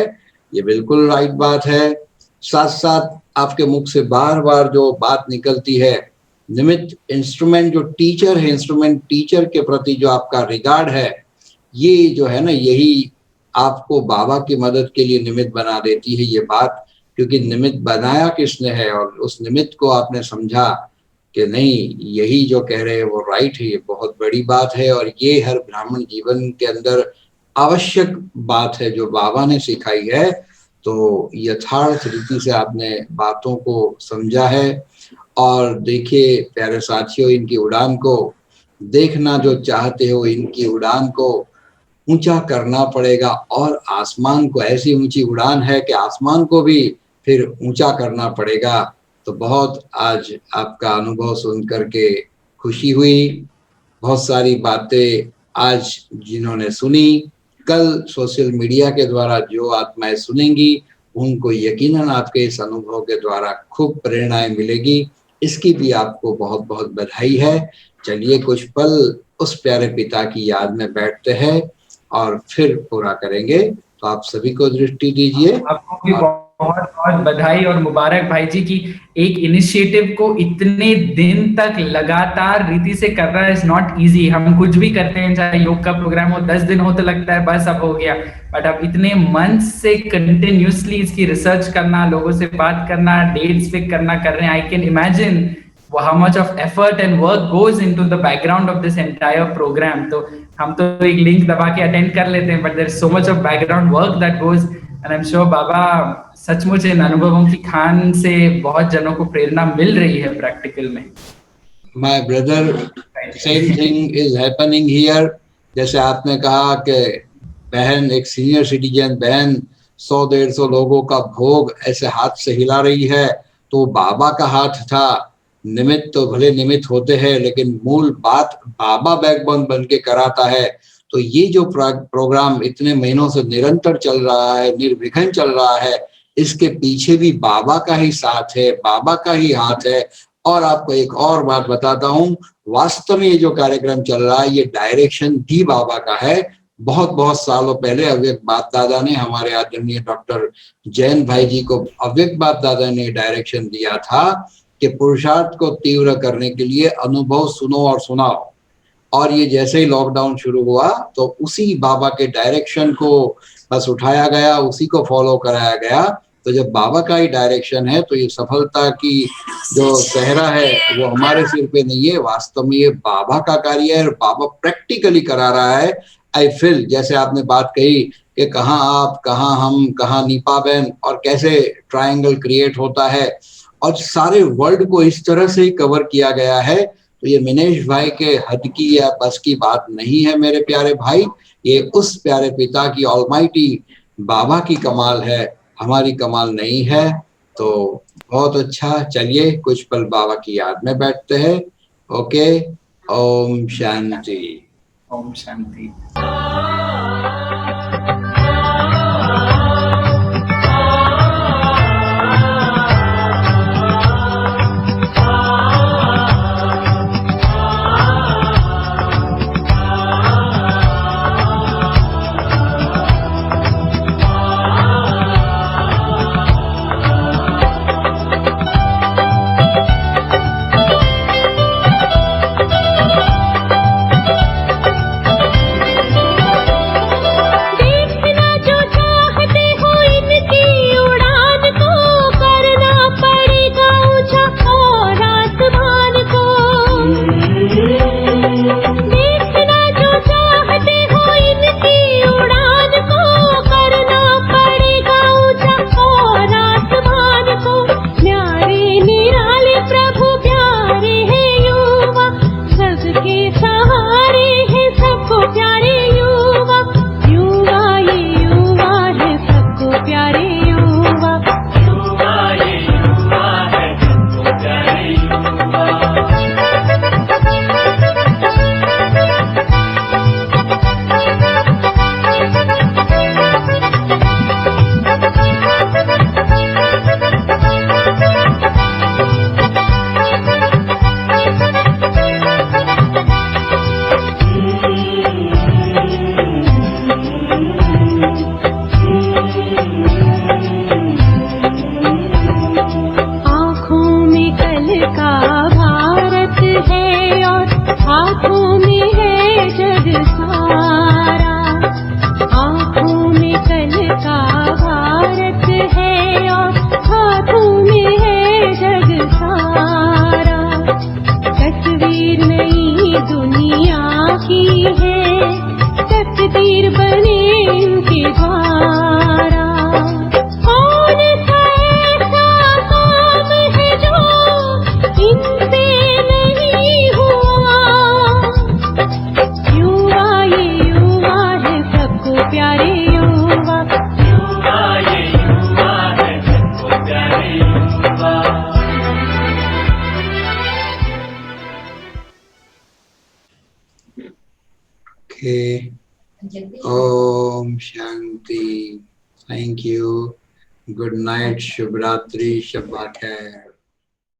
ये बिल्कुल राइट बात है। साथ साथ आपके मुख से बार बार जो बात निकलती है, निमित्त इंस्ट्रूमेंट जो टीचर है, इंस्ट्रूमेंट टीचर के प्रति जो आपका रिगार्ड है, ये जो है ना, यही आपको बाबा की मदद के लिए निमित्त बना देती है ये बात। क्योंकि निमित्त बनाया किसने है, और उस निमित्त को आपने समझा कि नहीं यही जो कह रहे हैं वो राइट है, ये बहुत बड़ी बात है। और ये हर ब्राह्मण जीवन के अंदर आवश्यक बात है जो बाबा ने सिखाई है। तो यथार्थ रीति से आपने बातों को समझा है। और देखिए प्यारे साथियों, इनकी उड़ान को देखना जो चाहते हो, इनकी उड़ान को ऊंचा करना पड़ेगा। और आसमान को, ऐसी ऊंची उड़ान है कि आसमान को भी फिर ऊंचा करना पड़ेगा। तो बहुत आज आपका अनुभव सुन करके खुशी हुई। बहुत सारी बातें आज जिन्होंने सुनी, कल सोशल मीडिया के द्वारा जो आत्माएं सुनेंगी उनको यकीनन आपके इस अनुभव के द्वारा खूब प्रेरणाएं मिलेगी। इसकी भी आपको बहुत बहुत बधाई है। चलिए कुछ पल उस प्यारे पिता की याद में बैठते हैं और फिर पूरा करेंगे। तो आप सभी को दृष्टि दीजिए। आपको भी बहुत बहुत बधाई और मुबारक भाई जी की एक इनिशिएटिव को इतने दिन तक लगातार रीति से कर रहा है। Is not easy. हम कुछ भी करते हैं, चाहे योग का प्रोग्राम हो, 10 दिन हो तो लगता है बस अब हो गया, बट अब इतने मंथ से कंटिन्यूसली इसकी रिसर्च करना, लोगों से बात करना, डेट्स फिक्स करना कर रहे हैं। I can imagine how much of effort and work goes into the background of this entire program। तो हम तो एक लिंक दबा के अटेंड कर लेते हैं, but there is so much of background work that goes and I am sure Baba सचमुच इन अनुभवों की खान से बहुत जनों को प्रेरणा मिल रही है प्रैक्टिकल में। My brother, same thing is happening here. जैसे आपने कहा कि बहन एक सीनियर सिटीजन बहन 100-150 लोगों का भोग ऐसे हाथ से हिला रही है, तो बाबा का हाथ था। निमित्त तो भले निमित्त होते हैं, लेकिन मूल बात बाबा बैकबोन बन के कराता है। तो ये जो प्रोग्राम इतने महीनों से निरंतर चल रहा है, निर्विघ्न चल रहा है, इसके पीछे भी बाबा का ही साथ है, बाबा का ही हाथ है। और आपको एक और बात बताता हूँ, वास्तव में ये जो कार्यक्रम चल रहा है, ये डायरेक्शन भी बाबा का है। बहुत बहुत सालों पहले अव्यक्त बाप दादा ने, हमारे आदरणीय डॉक्टर जैन भाई जी को अव्यक्त बाप दादा ने डायरेक्शन दिया था कि पुरुषार्थ को तीव्र करने के लिए अनुभव सुनो और सुनाओ। और ये जैसे ही लॉकडाउन शुरू हुआ तो उसी बाबा के डायरेक्शन को बस उठाया गया, उसी को फॉलो कराया गया। तो जब बाबा का ही डायरेक्शन है तो ये सफलता की जो सेहरा है वो हमारे सिर पे नहीं है, वास्तव में ये बाबा का कार्य है और बाबा प्रैक्टिकली करा रहा है। आई फील, जैसे आपने बात कही कि कहाँ आप, कहाँ हम, कहाँ नीपा बहन, और कैसे ट्रायंगल क्रिएट होता है, और सारे वर्ल्ड को इस तरह से ही कवर किया गया है। तो ये मिनेश भाई के हद की या बस की बात नहीं है मेरे प्यारे भाई, ये उस प्यारे पिता की ऑलमाइटी बाबा की कमाल है, हमारी कमाल नहीं है। तो बहुत अच्छा, चलिए कुछ पल बाबा की याद में बैठते हैं। ओके, ओम शांति। ओम शांति। ओम शांति। Thank you. गुड नाइट, शुभ रात्रि, शब्बा खैर।